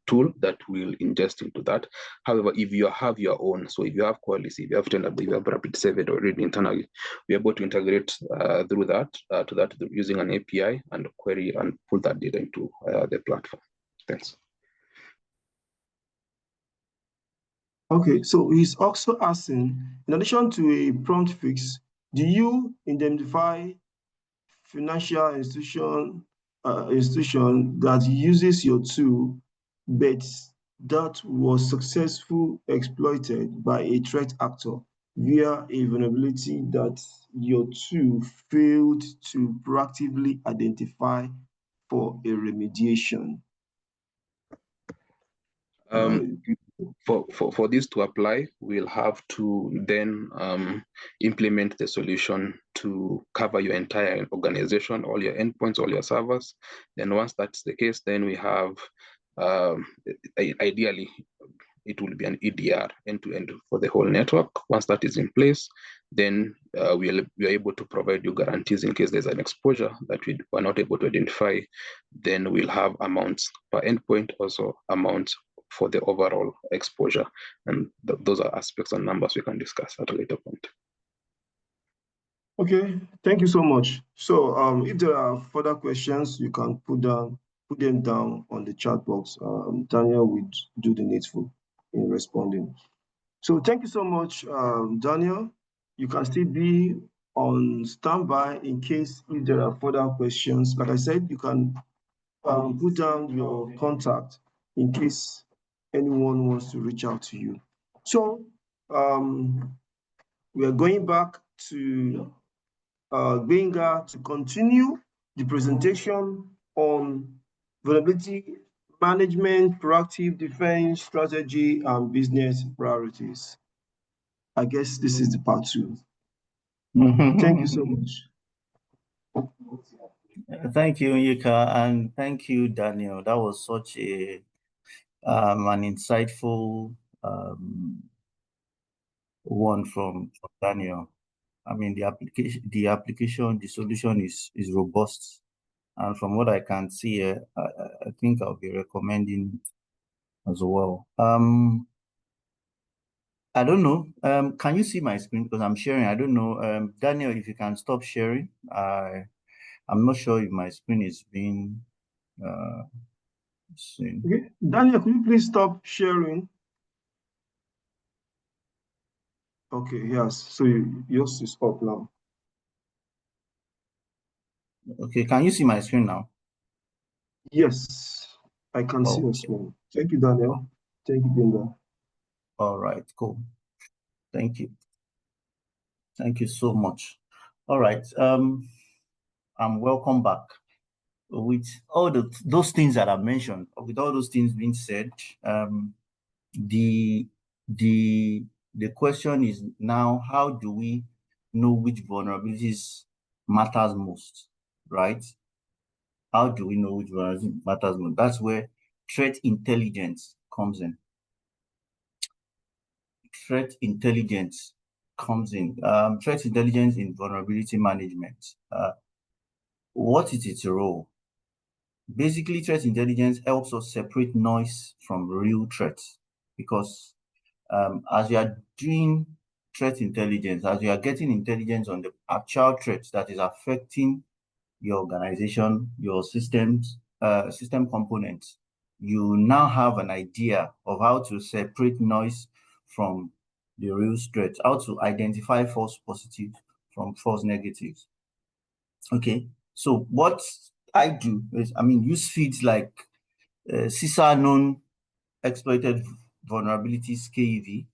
tool that will ingest into that. However, if you have your own, so if you have Qualys, if you have Tenable, if you have Rapid7 already internally, we're able to integrate through that to that using an API and query and pull that data into the platform. Thanks. Okay, so he's also asking, in addition to a prompt fix, do you indemnify financial institution that uses your tool, but that was successfully exploited by a threat actor via a vulnerability that your tool failed to proactively identify for a remediation? For this to apply, we'll have to then implement the solution to cover your entire organization, all your endpoints, all your servers. Then once that's the case, then we have, ideally, it will be an EDR, end-to-end for the whole network. Once that is in place, then we are able to provide you guarantees in case there's an exposure that we are not able to identify. Then we'll have amounts per endpoint, also amounts for the overall exposure. And those are aspects and numbers we can discuss at a later point. Okay, thank you so much. So if there are further questions, you can put down put them down on the chat box. Daniel will do the needful in responding. So thank you so much, Daniel. You can still be on standby in case if there are further questions. Like I said, you can put down your contact in case anyone wants to reach out to you. So we are going back to Benga to continue the presentation on vulnerability management, proactive defense strategy, and business priorities. I guess this is the part two. Thank you so much. Thank you, Yika, and thank you, Daniel. That was such an insightful one from Daniel. I mean, the solution is robust, and from what I can see here, I think I'll be recommending as well. I don't know. Can you see my screen? Because I'm sharing. I don't know. Daniel, if you can stop sharing. I'm not sure if my screen is being seen. Okay. Daniel, could you please stop sharing? Okay, yes. So yours is up now. Okay, can you see my screen now? Yes, I can see your screen. Thank you, Daniel. Thank you, Benga. All right, cool. Thank you. Thank you so much. All right. Welcome back. With all those things that I mentioned, with all those things being said, the question is now, how do we know which vulnerabilities matters most, right? How do we know which vulnerabilities matters most? That's where threat intelligence comes in. Threat intelligence comes in. Threat intelligence in vulnerability management. What is its role? Basically, threat intelligence helps us separate noise from real threats, because as you are doing threat intelligence, as you are getting intelligence on the actual threats that is affecting your organization, your systems, system components, you now have an idea of how to separate noise from the real threats, how to identify false positives from false negatives. Okay, so what I do is, use feeds like CISA known exploited vulnerabilities KEV.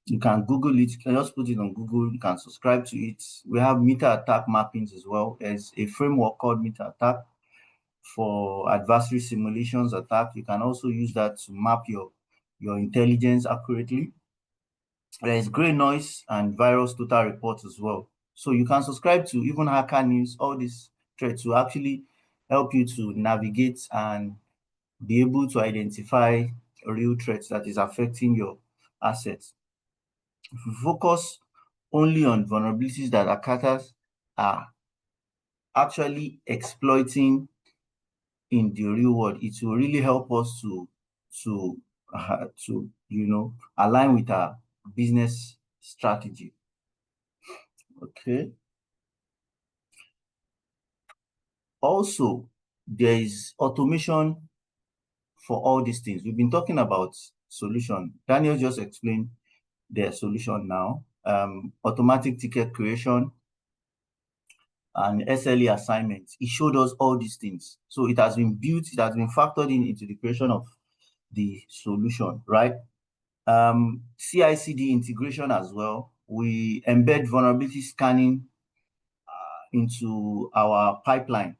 You can Google it. You can just put it on Google. You can subscribe to it. We have meta attack mappings as well. There's a framework called meta attack for adversary simulations attack. You can also use that to map your intelligence accurately. There is Grey Noise and Virus Total Reports as well. So you can subscribe to even Hacker News. All these threats will actually help you to navigate and be able to identify real threats that is affecting your assets. If we focus only on vulnerabilities that attackers are actually exploiting in the real world, it will really help us to align with our business strategy. Okay. Also, there is automation for all these things. We've been talking about solution. Daniel just explained their solution now. Automatic ticket creation and SLE assignments. It showed us all these things. So it has been built, it has been factored into the creation of the solution, right? CI/CD integration as well. We embed vulnerability scanning into our pipeline,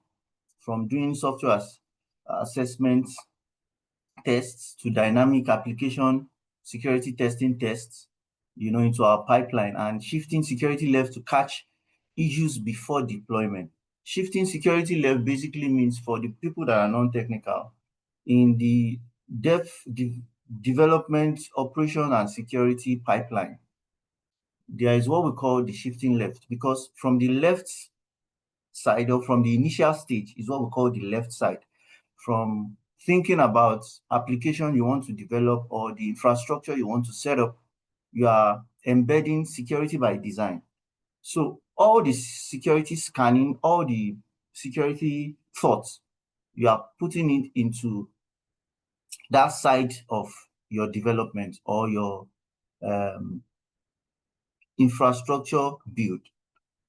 from doing software assessments tests to dynamic application security testing tests, into our pipeline, and shifting security level to catch issues before deployment. Shifting security level basically means, for the people that are non-technical, in the development, operation, and security pipeline, there is what we call the shifting left, because from the left side, or from the initial stage, is what we call the left side. From thinking about application you want to develop or the infrastructure you want to set up, you are embedding security by design. So all the security scanning, all the security thoughts you are putting it into that side of your development or your infrastructure build.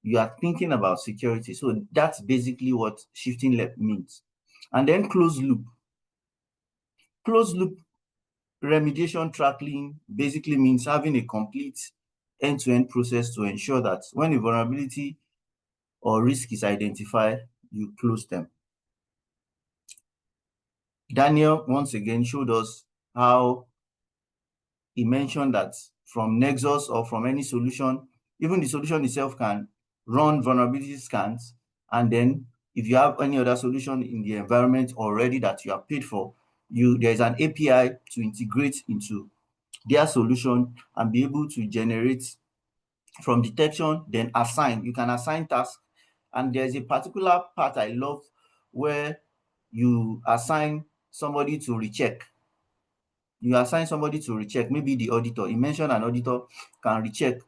You are thinking about security. So that's basically what shifting left means. And then closed loop. Closed loop remediation tracking basically means having a complete end-to-end process to ensure that when a vulnerability or risk is identified, you close them. Daniel once again showed us how he mentioned that from Nexus or from any solution, even the solution itself can run vulnerability scans. And then if you have any other solution in the environment already that you are paid for, there's an API to integrate into their solution and be able to generate from detection, then assign. You can assign tasks. And there's a particular part I love where you assign somebody to recheck. You assign somebody to recheck, maybe the auditor. You mentioned an auditor can recheck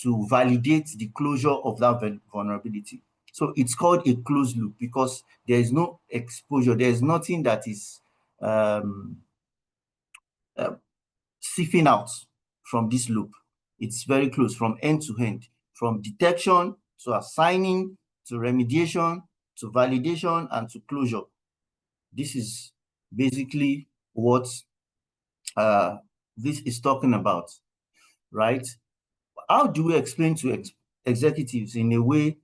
to validate the closure of that vulnerability. So it's called a closed loop because there is no exposure. There is nothing that is siphing out from this loop. It's very close from end to end, from detection to assigning to remediation to validation and to closure. This is basically what this is talking about, right? How do we explain to executives in a way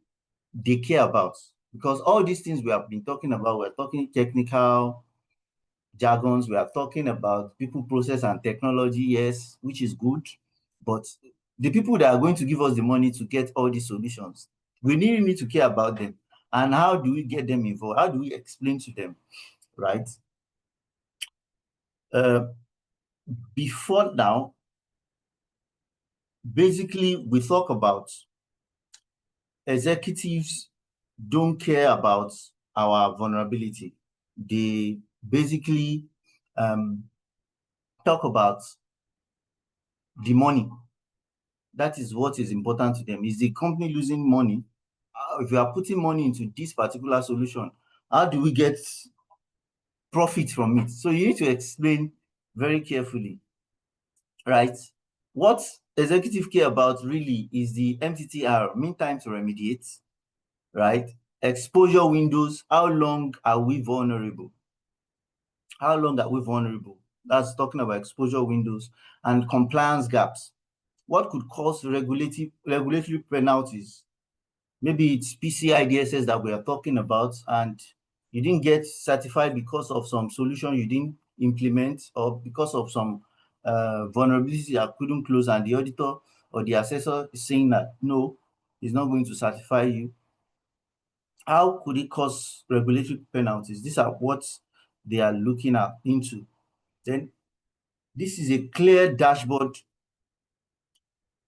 they care about? Because all these things we have been talking about, we're talking technical jargons, we are talking about people, process, and technology, yes, which is good. But the people that are going to give us the money to get all these solutions, we really need to care about them. And how do we get them involved? How do we explain to them, right? Before now, basically, we talk about executives don't care about our vulnerability. They basically talk about the money. That is what is important to them. Is the company losing money? If you are putting money into this particular solution, how do we get profit from it? So you need to explain very carefully, right? What executive care about really is the MTTR, mean time to remediate, right? Exposure windows, how long are we vulnerable? How long are we vulnerable? That's talking about exposure windows and compliance gaps. What could cause regulatory penalties? Maybe it's PCI DSS that we are talking about, and you didn't get certified because of some solution you didn't implement or because of some vulnerability that couldn't close, and the auditor or the assessor is saying that no, he's not going to certify you. How could it cause regulatory penalties? These are what they are looking at into. Then this is a clear dashboard,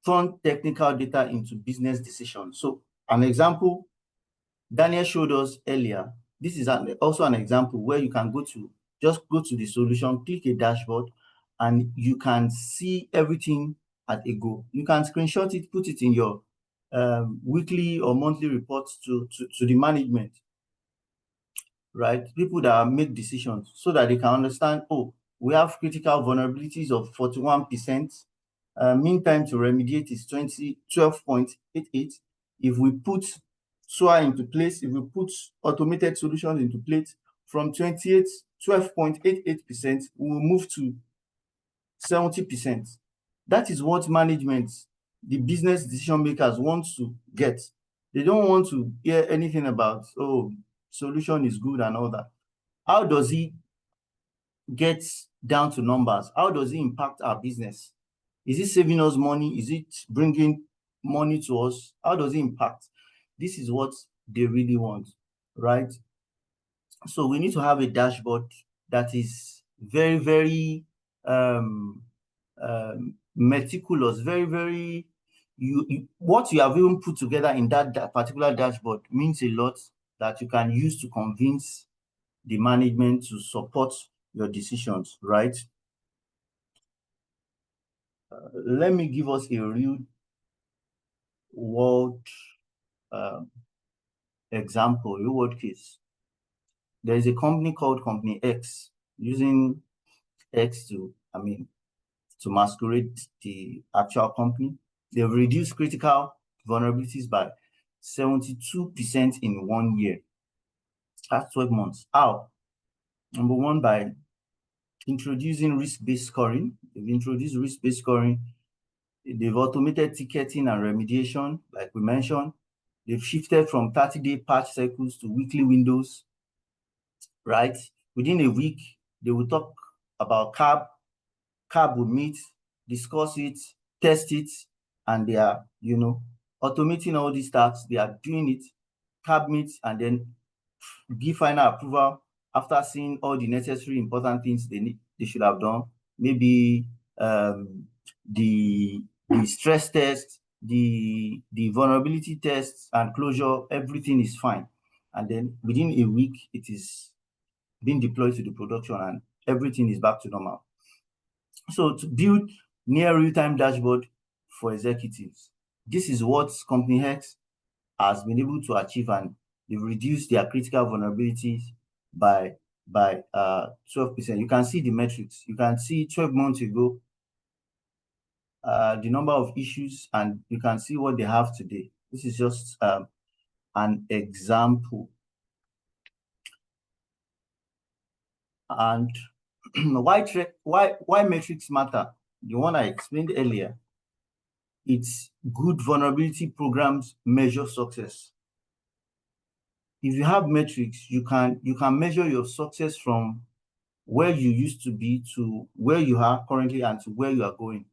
turn technical data into business decisions. So an example Daniel showed us earlier, this is also an example where you can just go to the solution, click a dashboard, and you can see everything at a go. You can screenshot it, put it in your weekly or monthly reports to the management, right? People that make decisions so that they can understand, oh, we have critical vulnerabilities of 41%. Mean time to remediate is 12.88. If we put SOA into place, if we put automated solutions into place from 12.88%, we will move to 70%. That is what management, the business decision makers want to get. They don't want to hear anything about, oh, solution is good and all that. How does it get down to numbers? How does it impact our business? Is it saving us money? Is it bringing money to us? How does it impact? This is what they really want, right? So we need to have a dashboard that is very, very meticulous, very, very, what you have even put together in that particular dashboard means a lot that you can use to convince the management to support your decisions, right? Let me give us a real world example, real world case. there is a company called Company X, using X to masquerade the actual company. They've reduced critical vulnerabilities by 72% in 1 year. That's 12 months. How? Number one, by introducing risk-based scoring. They've introduced risk-based scoring. They've automated ticketing and remediation, like we mentioned. They've shifted from 30-day patch cycles to weekly windows, right? Within a week, they will talk about CAB will meet, discuss it, test it, and they are, automating all these tasks. They are doing it. CAB meets and then give final approval after seeing all the necessary important things they should have done. Maybe the stress test, the vulnerability tests and closure, everything is fine. And then within a week, it is being deployed to the production and everything is back to normal. So to build near real-time dashboard for executives, this is what Company X has been able to achieve, and they've reduced their critical vulnerabilities by 12%. You can see the metrics. You can see 12 months ago, the number of issues, and you can see what they have today. This is just an example. And why metrics matter? The one I explained earlier. It's good vulnerability programs measure success. If you have metrics, you can measure your success from where you used to be to where you are currently and to where you are going.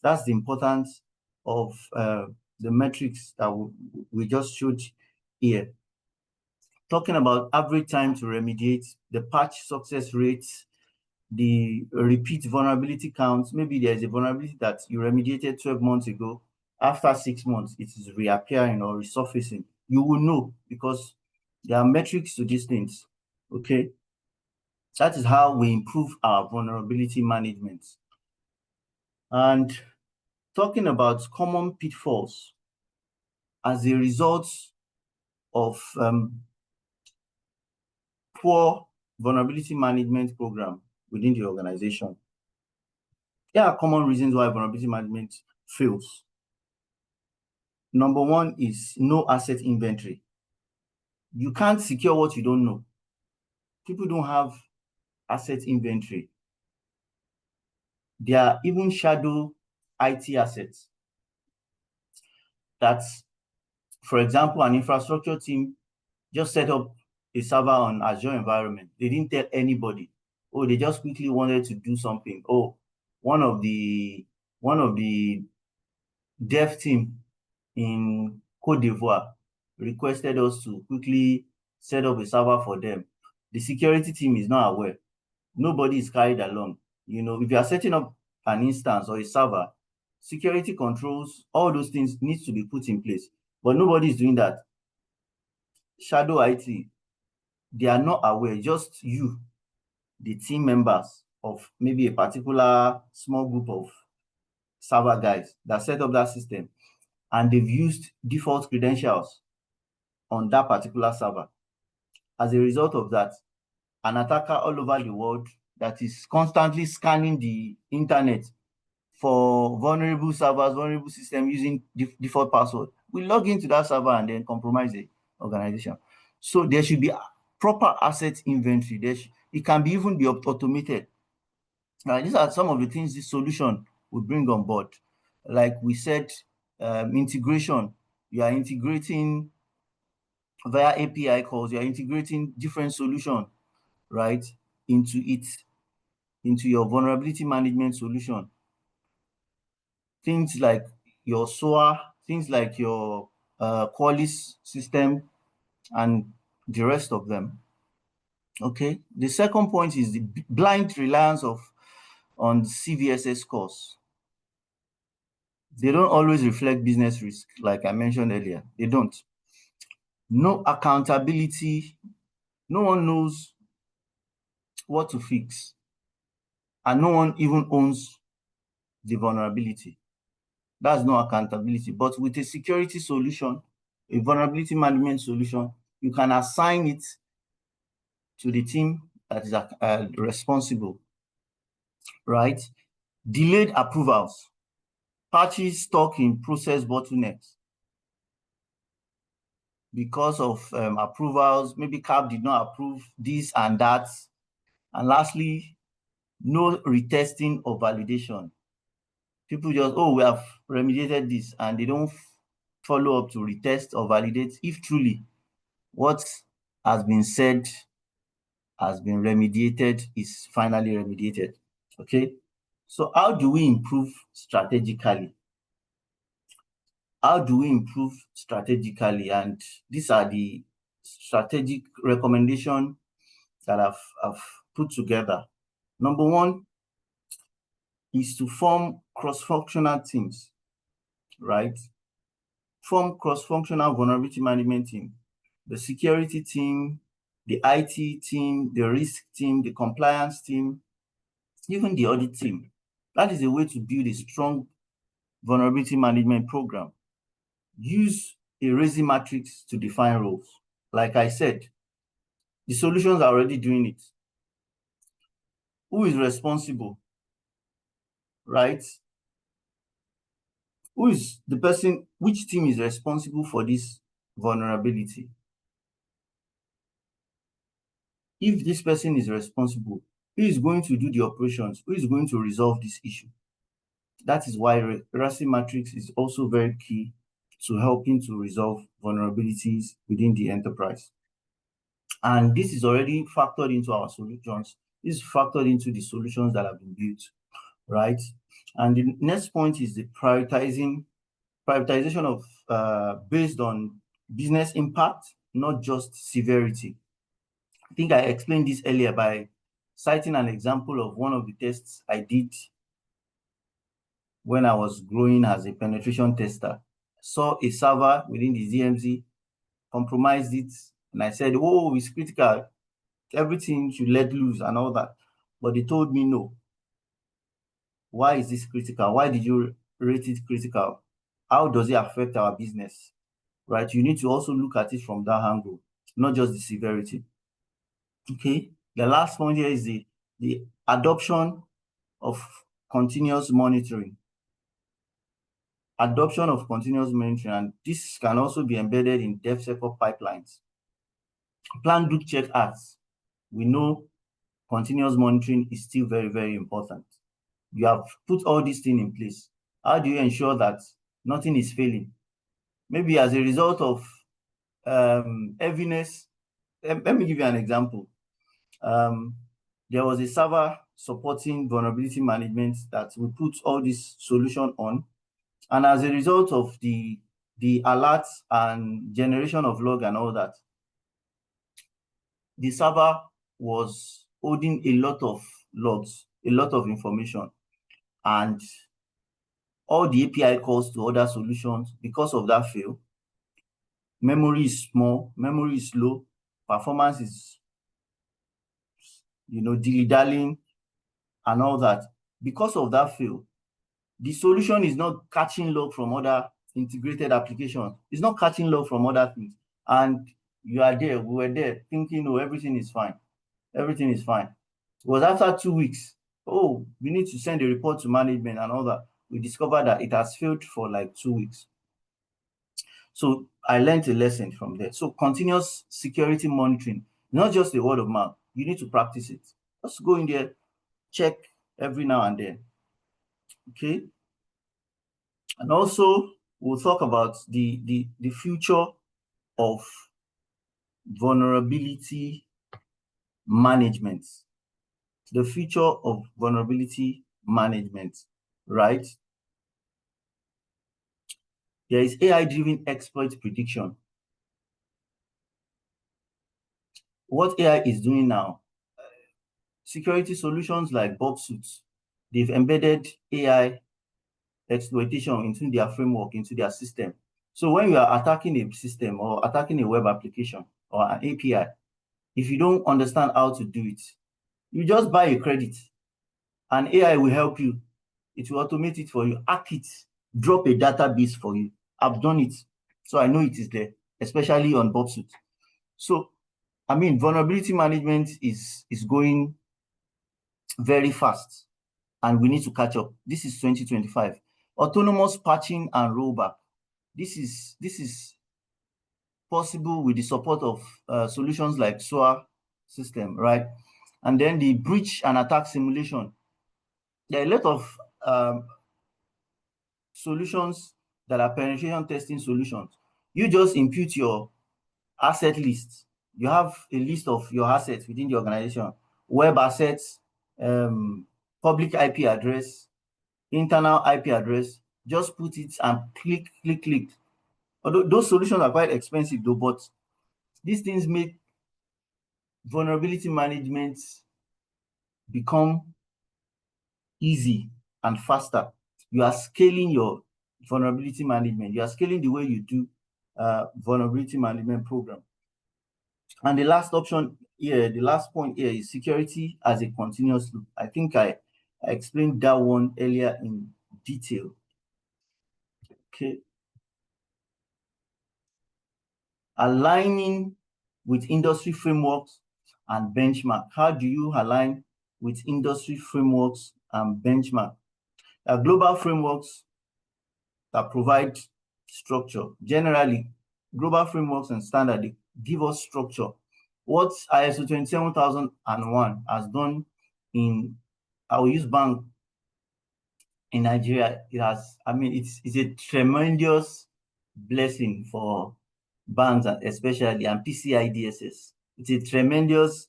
That's the importance of the metrics that we just showed here. Talking about average time to remediate, the patch success rates, the repeat vulnerability counts. Maybe there's a vulnerability that you remediated 12 months ago. After 6 months, it is reappearing or resurfacing. You will know because there are metrics to these things, okay? That is how we improve our vulnerability management. And talking about common pitfalls as a result of poor vulnerability management program within the organization. There are common reasons why vulnerability management fails. Number one is no asset inventory. You can't secure what you don't know. People don't have asset inventory. There are even shadow IT assets. That's, for example, an infrastructure team just set up a server on Azure environment. They didn't tell anybody. Oh, they just quickly wanted to do something. Oh, one of the dev team in Côte d'Ivoire requested us to quickly set up a server for them. The security team is not aware. Nobody is carried along. If you are setting up an instance or a server, security controls, all those things needs to be put in place. But nobody is doing that. Shadow IT, they are not aware, just you, the team members of maybe a particular small group of server guys that set up that system, and they've used default credentials on that particular server. As a result of that, an attacker all over the world that is constantly scanning the internet for vulnerable servers, vulnerable systems using default password, we log into that server and then compromise the organization. So there should be proper asset inventory. It can be even be automated. These are some of the things this solution would bring on board. Like we said, integration. You are integrating via API calls. You are integrating different solutions, right, into your vulnerability management solution. Things like your SOA, things like your Qualys system, and the rest of them. Okay. The second point is the blind reliance on CVSS scores. They don't always reflect business risk, like I mentioned earlier. They don't. No accountability. No one knows what to fix, and no one even owns the vulnerability. That's no accountability. But with a security solution, a vulnerability management solution, you can assign it to the team that is responsible, right? Delayed approvals, patches stuck in process bottlenecks because of approvals. Maybe CAP did not approve this and that. And lastly, no retesting or validation. People just, oh, we have remediated this, and they don't follow up to retest or validate if truly what has been said has been remediated is finally remediated. Okay, so how do we improve strategically? How do we improve strategically? And these are the strategic recommendations that I've put together. Number one is to form cross-functional teams, right? Form cross-functional vulnerability management team. The security team, the IT team, the risk team, the compliance team, even the audit team. That is a way to build a strong vulnerability management program. Use a RASI matrix to define roles. Like I said, the solutions are already doing it. Who is responsible, right? Who is the person, which team is responsible for this vulnerability? If this person is responsible, who is going to do the operations? Who is going to resolve this issue? That is why RASI matrix is also very key to helping to resolve vulnerabilities within the enterprise. And this is already factored into our solutions. This is factored into the solutions that have been built, right? And the next point is the prioritization of based on business impact, not just severity. I think I explained this earlier by citing an example of one of the tests I did when I was growing as a penetration tester. Saw a server within the DMZ, compromised it, and I said, oh, it's critical. Everything should let loose and all that. But they told me no. Why is this critical? Why did you rate it critical? How does it affect our business? Right? You need to also look at it from that angle, not just the severity. Okay. The last point here is the adoption of continuous monitoring. Adoption of continuous monitoring, and this can also be embedded in DevSecOps pipelines. Plan, do, check, act. We know continuous monitoring is still very, very important. You have put all these things in place. How do you ensure that nothing is failing? Maybe as a result of heaviness. Let me give you an example. There was a server supporting vulnerability management that we put all this solution on. And as a result of the alerts and generation of log and all that, the server was holding a lot of logs, a lot of information, and all the API calls to other solutions. Because of that fail, memory is small, memory is low, performance is, dilly-dallying and all that. Because of that fail, the solution is not catching log from other integrated applications. It's not catching log from other things. And you are there, we were there thinking, oh, everything is fine. Everything is fine. It was after 2 weeks, oh, we need to send a report to management and all that. We discovered that it has failed for like 2 weeks. So I learned a lesson from there. So continuous security monitoring, not just a word of mouth. You need to practice it. Just go in there, check every now and then. Okay. And also, we'll talk about the future of vulnerability management. The future of vulnerability management, right? There is AI-driven exploit prediction. What AI is doing now, security solutions like Bob Suits, they've embedded AI exploitation into their framework, into their system. So when you are attacking a system or attacking a web application or an API, if you don't understand how to do it, you just buy a credit and AI will help you. It will automate it for you, hack it, drop a database for you. I've done it, so I know it is there, especially on Bob Suit. So I mean, vulnerability management is going very fast, and we need to catch up. This is 2025. Autonomous patching and rollback. This is possible with the support of solutions like SOA system, right? And then the breach and attack simulation. There are a lot of solutions that are penetration testing solutions. You just impute your asset list. You have a list of your assets within the organization, web assets, public IP address, internal IP address. Just put it and click. Although those solutions are quite expensive though, but these things make vulnerability management become easy and faster. You are scaling your vulnerability management. You are scaling the way you do vulnerability management program. And the last option here, the last point here is security as a continuous loop. I think I explained that one earlier in detail. Okay. Aligning with industry frameworks and benchmark. How do you align with industry frameworks and benchmark? Global frameworks that provide structure. Generally, global frameworks and standards, they give us structure. What ISO 27001 has done in, I will use bank in Nigeria, it has, I mean, it's a tremendous blessing for banks, and especially and PCI DSS. It's a tremendous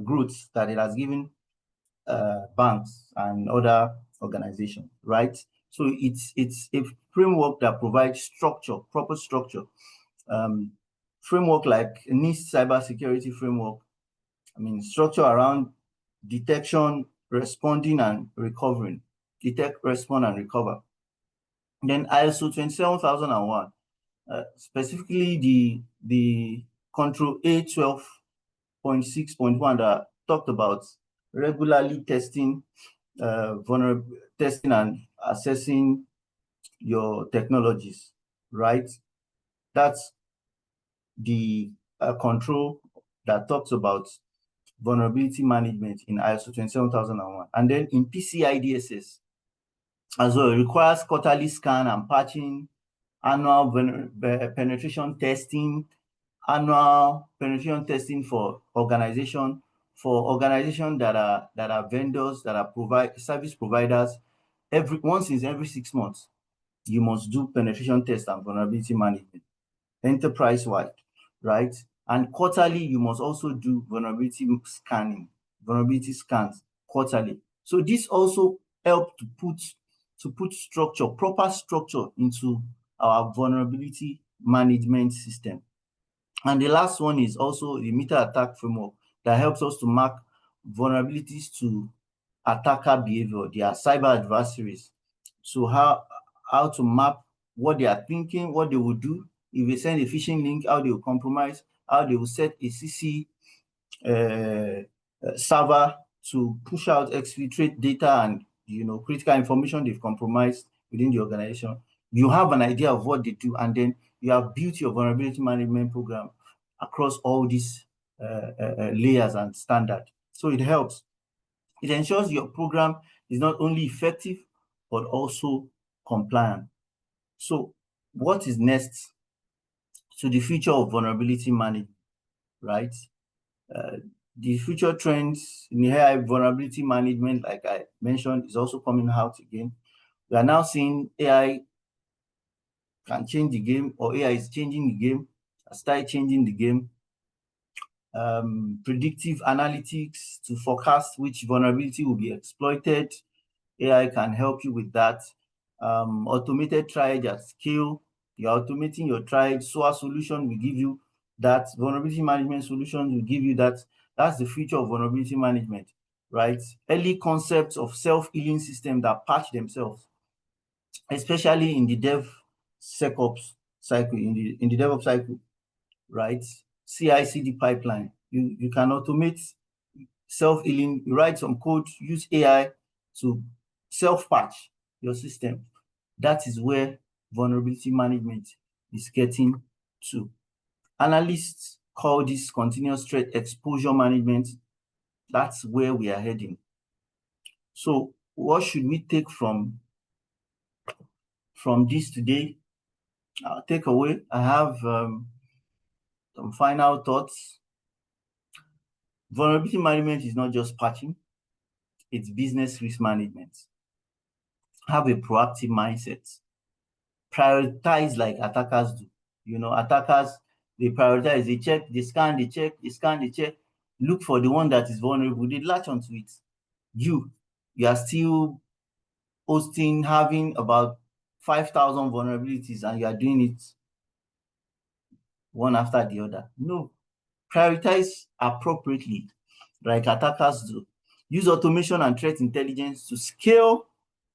growth that it has given banks and other organizations, right? So it's a framework that provides structure, proper structure. Framework like NIST cybersecurity framework, I mean, structure around detection, responding, and recovering. Detect, respond, and recover. Then ISO 27001, specifically the control A12.6.1 that talked about regularly testing, testing and assessing your technologies, right? That's the control that talks about vulnerability management in ISO 27001. And then in PCI DSS as well, it requires quarterly scan and patching, annual penetration testing, annual penetration testing for organizations that are vendors, that are service providers. Once in every 6 months, you must do penetration test and vulnerability management, enterprise-wide, right? And quarterly, you must also do vulnerability scans quarterly. So this also helps to put structure, proper structure into our vulnerability management system. And the last one is also the meta attack framework that helps us to mark vulnerabilities to attacker behavior, their cyber adversaries. So how to map what they are thinking, what they will do. If they send a phishing link, how they will compromise, how they will set a CC server to push out, exfiltrate data and critical information they've compromised within the organization. You have an idea of what they do, and then you have built your vulnerability management program across all these layers and standards. So it helps. It ensures your program is not only effective, but also compliant. So what is next to the future of vulnerability management, right? The future trends in AI vulnerability management, like I mentioned, is also coming out again. We are now seeing AI can change the game, or AI is changing the game, start changing the game. Predictive analytics to forecast which vulnerability will be exploited. AI can help you with that. Automated triage at scale. You're automating your triage. SOA solution will give you that. Vulnerability management solutions will give you that. That's the future of vulnerability management, right? Early concepts of self-healing systems that patch themselves, especially in the DevSecOps cycle, in the DevOps cycle, right? CI/CD pipeline. You can automate self-healing. You write some code, use AI to self-patch your system. That is where vulnerability management is getting to. Analysts call this continuous threat exposure management. That's where we are heading. So what should we take from this today? Take away, I have some final thoughts. Vulnerability management is not just patching, it's business risk management. Have a proactive mindset. Prioritize like attackers do. You know, attackers, they prioritize, they check, they scan, they check, they scan, they check. Look for the one that is vulnerable, they latch onto it. You are still hosting, having about 5,000 vulnerabilities, and you are doing it one after the other. No, prioritize appropriately, like attackers do. Use automation and threat intelligence to scale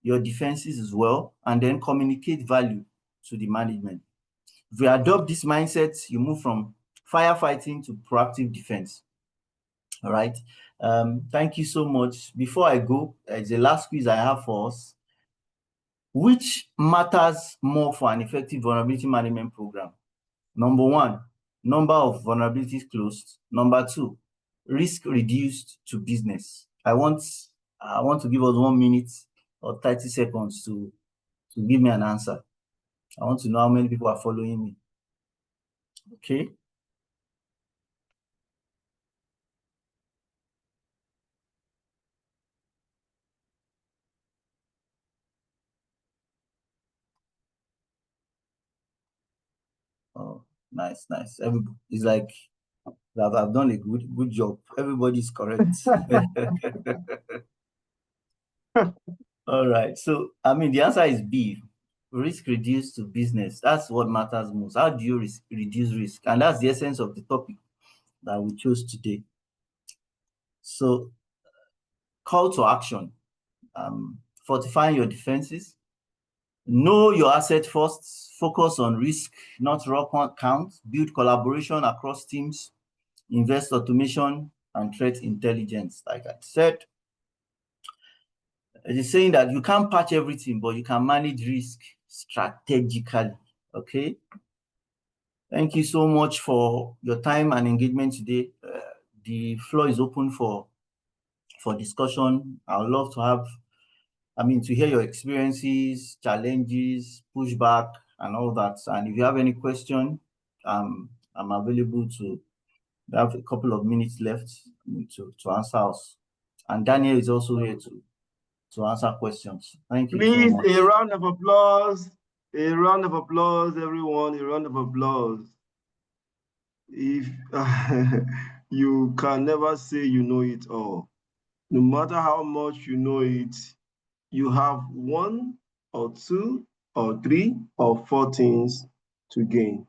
your defenses as well, and then communicate value to the management. If you adopt this mindset, you move from firefighting to proactive defense. All right. Thank you so much. Before I go, it's the last quiz I have for us. Which matters more for an effective vulnerability management program? Number one, number of vulnerabilities closed. Number two, risk reduced to business. I want to give us 1 minute or 30 seconds to give me an answer. I want to know how many people are following me. Okay. Oh, nice. It's like I've done a good job. Everybody's correct. All right. So, I mean, the answer is B. Risk reduced to business. That's what matters most. How do you reduce risk? And that's the essence of the topic that we chose today. So, call to action. Fortifying your defenses. Know your asset first. Focus on risk, not raw count. Build collaboration across teams. Invest automation and threat intelligence. Like I said, it is saying that you can't patch everything, but you can manage risk strategically. Okay. Thank you so much for your time and engagement today. The floor is open for discussion. I would love to have, to hear your experiences, challenges, pushback, and all that. And if you have any question, I'm available to. We have a couple of minutes left to answer us. And Daniel is also here to answer questions. Thank you so Please, much. a round of applause. A round of applause, everyone. A round of applause. If you can never say you know it all, no matter how much you know it, you have one or two or three or four things to gain.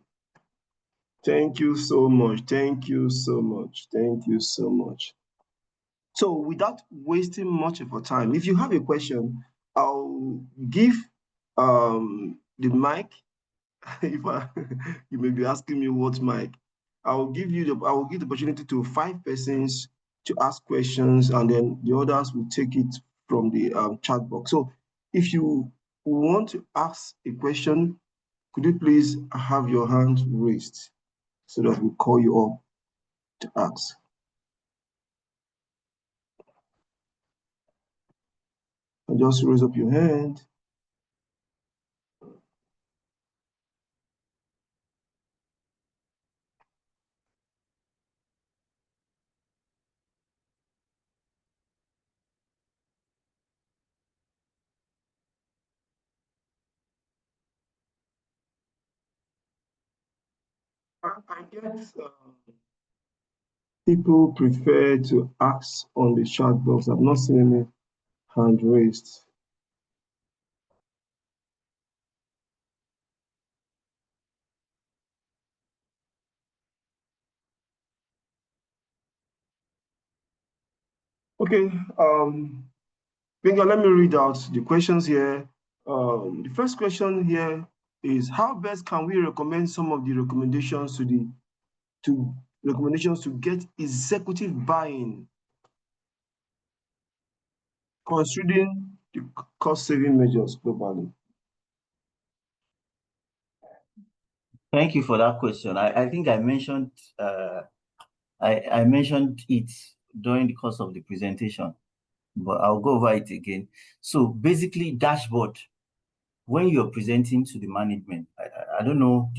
Thank you so much. Thank you so much. Thank you so much. So without wasting much of our time, if you have a question, I'll give the mic. If you may be asking me what mic, I will give the opportunity to 5 persons to ask questions, and then the others will take it from the chat box. So if you want to ask a question, could you please have your hand raised so that we call you up to ask? And just raise up your hand. I guess people prefer to ask on the chat box. I've not seen any hand raised. Okay, Benga, let me read out the questions here. The first question here is, how best can we recommend some of the recommendations to get executive buy-in, considering the cost-saving measures globally? Thank you for that question. I think I mentioned I mentioned it during the course of the presentation, but I'll go over it again. So basically, dashboard, when you're presenting to the management, I don't know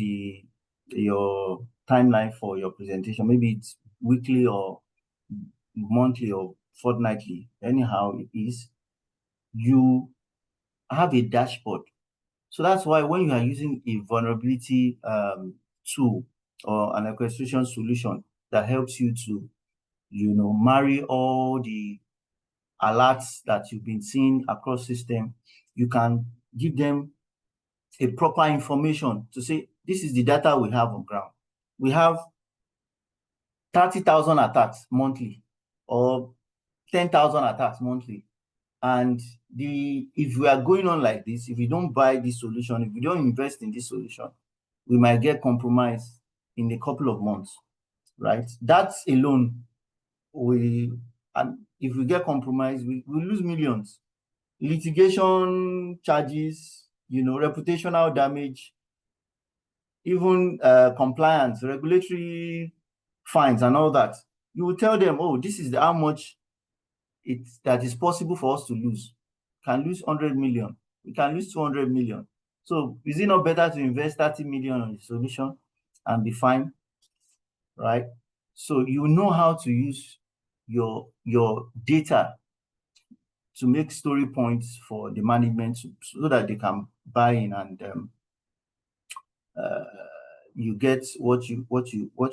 your timeline for your presentation. Maybe it's weekly or monthly or fortnightly. Anyhow, it is. You have a dashboard. So that's why when you are using a vulnerability tool or an orchestration solution that helps you to, marry all the alerts that you've been seeing across system, you can give them a proper information to say, this is the data we have on ground. We have 30,000 attacks monthly or 10,000 attacks monthly. And if we are going on like this, if we don't buy this solution, if we don't invest in this solution, we might get compromised in a couple of months, right? That alone, and if we get compromised, we lose millions. Litigation charges, reputational damage, even compliance, regulatory fines and all that. You will tell them, oh, this is how much that is possible for us to lose. We can lose 100 million. We can lose 200 million. So is it not better to invest 30 million on the solution and be fine, right? So you know how to use your data to make story points for the management so that they can buy in and you get what you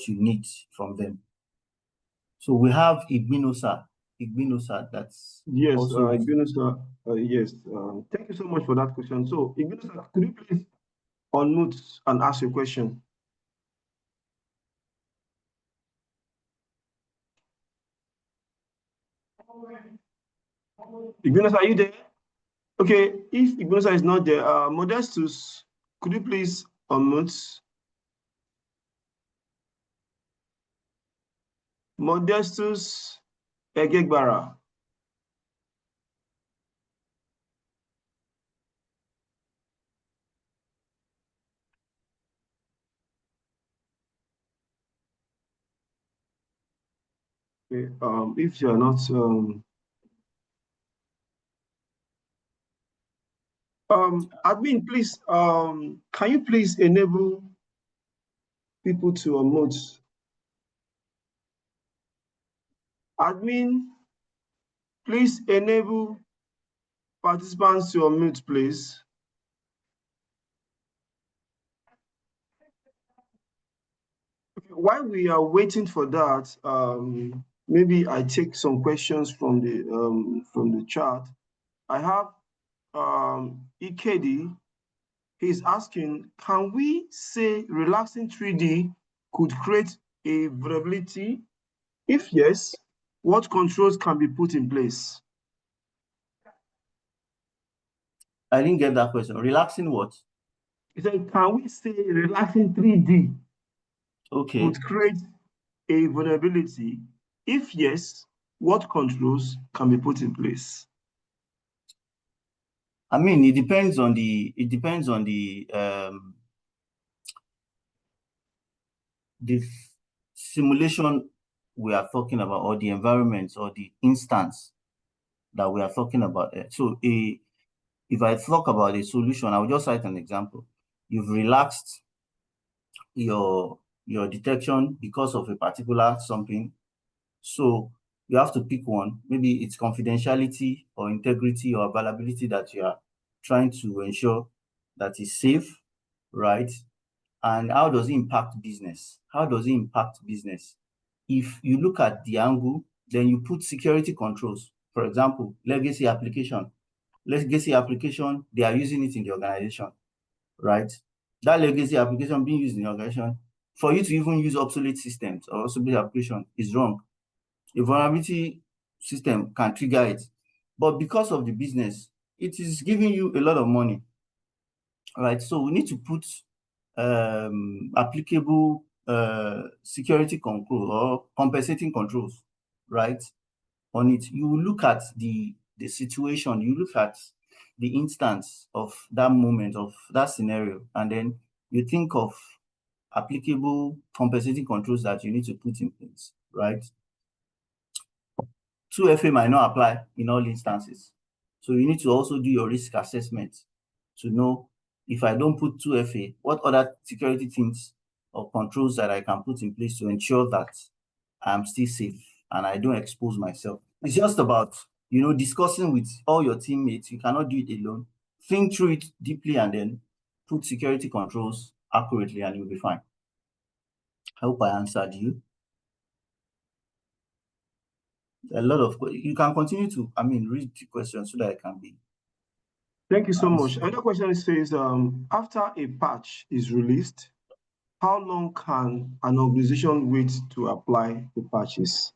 need from them. So we have Igbinosa that's Yes, also Igbenusar, yes. Thank you so much for that question. So, Igbenusar, could you please unmute and ask your question? Igbenusar, are you there? Okay, if Igbenusar is not there, Modestus, could you please unmute? Modestus Egegbara. Okay, if you are not admin, please can you please enable people to unmute? Admin, please enable participants to unmute, please. Okay, while we are waiting for that, maybe I take some questions from the chat. I have Ikedi. He's asking, can we say relaxing 3D could create a vulnerability? If yes, what controls can be put in place? I didn't get that question. Relaxing what? He said, can we say relaxing 3D could create a vulnerability? If yes, what controls can be put in place? I mean, it depends on the simulation we are talking about, or the environment, or the instance that we are talking about. So if I talk about a solution, I will just cite an example. You've relaxed your detection because of a particular something. So you have to pick one. Maybe it's confidentiality or integrity or availability that you are trying to ensure that is safe, right? And how does it impact business? How does it impact business? If you look at the angle, then you put security controls. For example, legacy application. Legacy application, they are using it in the organization, right? That legacy application being used in the organization, for you to even use obsolete systems or obsolete application is wrong. A vulnerability system can trigger it. But because of the business, it is giving you a lot of money, right? So we need to put applicable security control or compensating controls, right, on it. You look at the situation, you look at the instance of that moment, of that scenario, and then you think of applicable compensating controls that you need to put in place, right? 2FA might not apply in all instances. So you need to also do your risk assessment to know, if I don't put 2FA, what other security things or controls that I can put in place to ensure that I'm still safe and I don't expose myself. It's just about, discussing with all your teammates. You cannot do it alone. Think through it deeply and then put security controls accurately and you'll be fine. I hope I answered you. A lot of, you can continue to, read the questions so that I can be. Thank you so much. Another question says, after a patch is released, how long can an organization wait to apply the patches?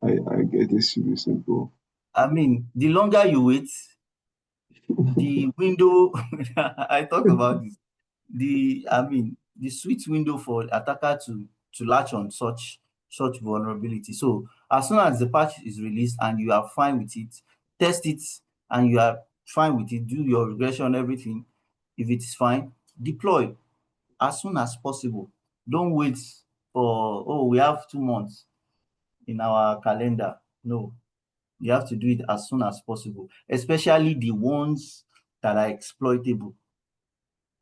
I get this should be simple. The longer you wait, the window, I talked about this, the sweet window for attacker to latch on such vulnerability. So as soon as the patch is released and you are fine with it, test it and you are fine with it, do your regression, everything. If it is fine, deploy as soon as possible. Don't wait for, oh, we have 2 months in our calendar. No, you have to do it as soon as possible, especially the ones that are exploitable.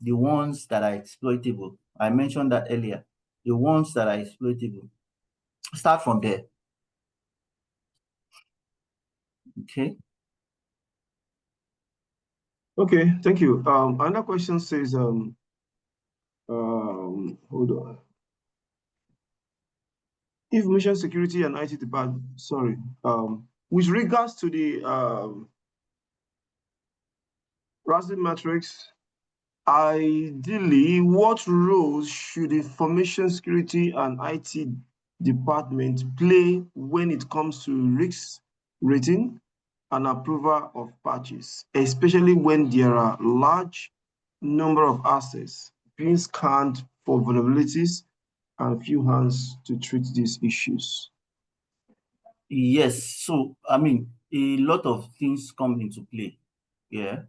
The ones that are exploitable. I mentioned that earlier. The ones that are exploitable. Start from there. Okay. Okay, thank you. Another question says, hold on. Information security and IT department, sorry. With regards to the RASI matrix, ideally, what roles should information security and IT department play when it comes to risk rating and approval of patches, especially when there are large number of assets being scanned for vulnerabilities and few hands to treat these issues? Yes. So, a lot of things come into play. Yeah.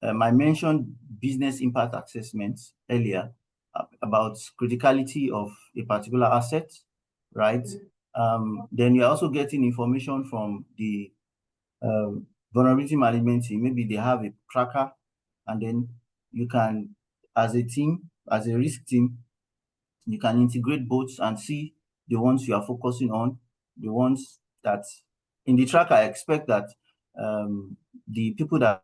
I mentioned business impact assessments earlier about criticality of a particular asset, right? Then you're also getting information from the vulnerability management team. Maybe they have a tracker, and then you can, as a team, as a risk team, you can integrate both and see the ones you are focusing on, the ones that in the tracker. I expect that the people that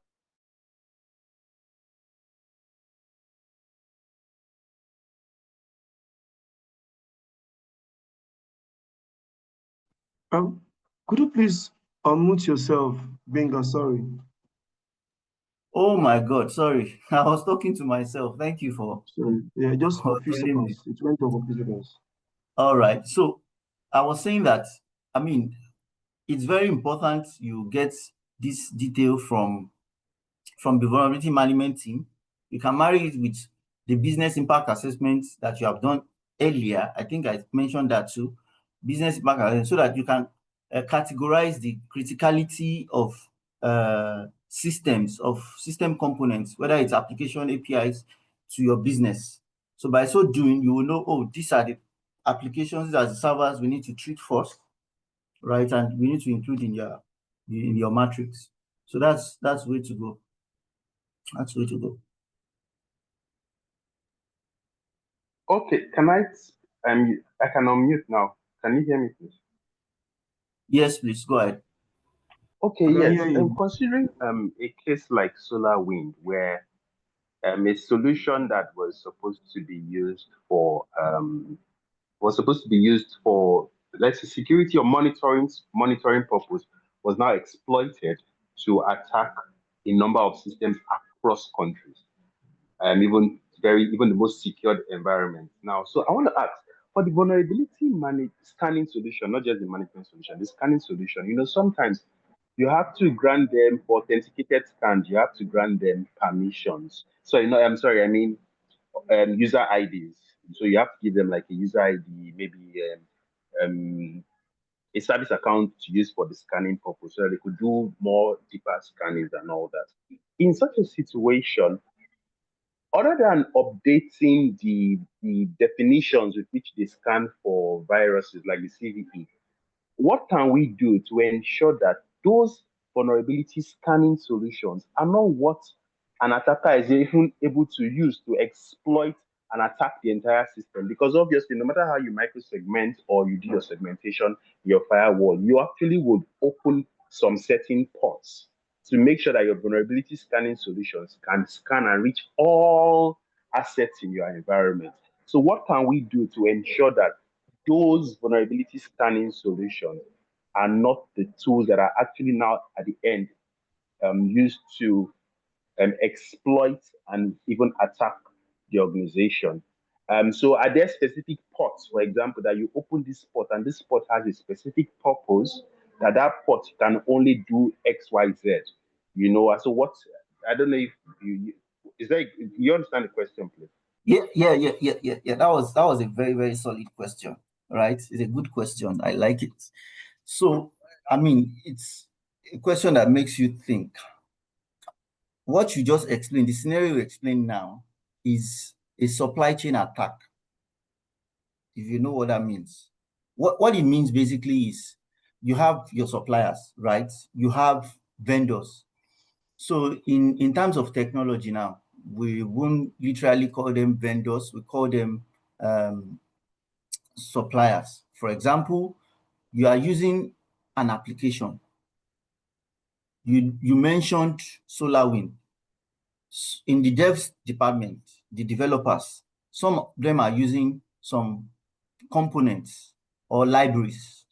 Could you please unmute yourself, Benga? Sorry. Oh my God, sorry. I was talking to myself. Thank you for, Sorry. Yeah, just for a few telling me. seconds. It went off for a few seconds. All right. So I was saying that, it's very important you get this detail from the vulnerability management team. You can marry it with the business impact assessment that you have done earlier. I think I mentioned that too. Business impact assessment, so that you can categorize the criticality of systems, of system components, whether it's application APIs to your business. So by so doing, you will know, oh, these are the applications, these are the servers we need to treat first, right? And we need to include in your matrix. So that's the way to go. That's the way to go. Okay, I can unmute now. Can you hear me, please? Yes, please go ahead. Okay, I can yes. hear you. Considering a case like solar wind, where a solution that was supposed to be used for let's say security or monitoring purpose was now exploited to attack a number of systems across countries, even the most secured environments. Now, so I want to ask, for the scanning solution, not just the management solution, the scanning solution, sometimes you have to grant them for authenticated scans, you have to grant them permissions. So, I'm sorry, I mean user IDs. So you have to give them like a user ID, maybe a service account to use for the scanning purpose, so that they could do more deeper scannings and all that. In such a situation, Other than updating the definitions with which they scan for viruses like the CVE, what can we do to ensure that those vulnerability scanning solutions are not what an attacker is even able to use to exploit and attack the entire system? Because obviously, no matter how you microsegment or you do your segmentation, your firewall, you actually would open some certain ports to make sure that your vulnerability scanning solutions can scan and reach all assets in your environment. So what can we do to ensure that those vulnerability scanning solutions are not the tools that are actually now at the end used to exploit and even attack the organization? So are there specific ports, for example, that you open this port and this port has a specific purpose that that port can only do X, Y, Z? So what, I don't know if is that, you understand the question, please? Yeah. That was a very, very solid question, right? It's a good question. I like it. So, I mean, it's a question that makes you think. What you just explained, the scenario you explained now, is a supply chain attack. If you know what that means. What it means basically is you have your suppliers, right? You have vendors. So in terms of technology now, we won't literally call them vendors, we call them suppliers. For example, you are using an application. You mentioned SolarWind. In the devs department, the developers, some of them are using some components or libraries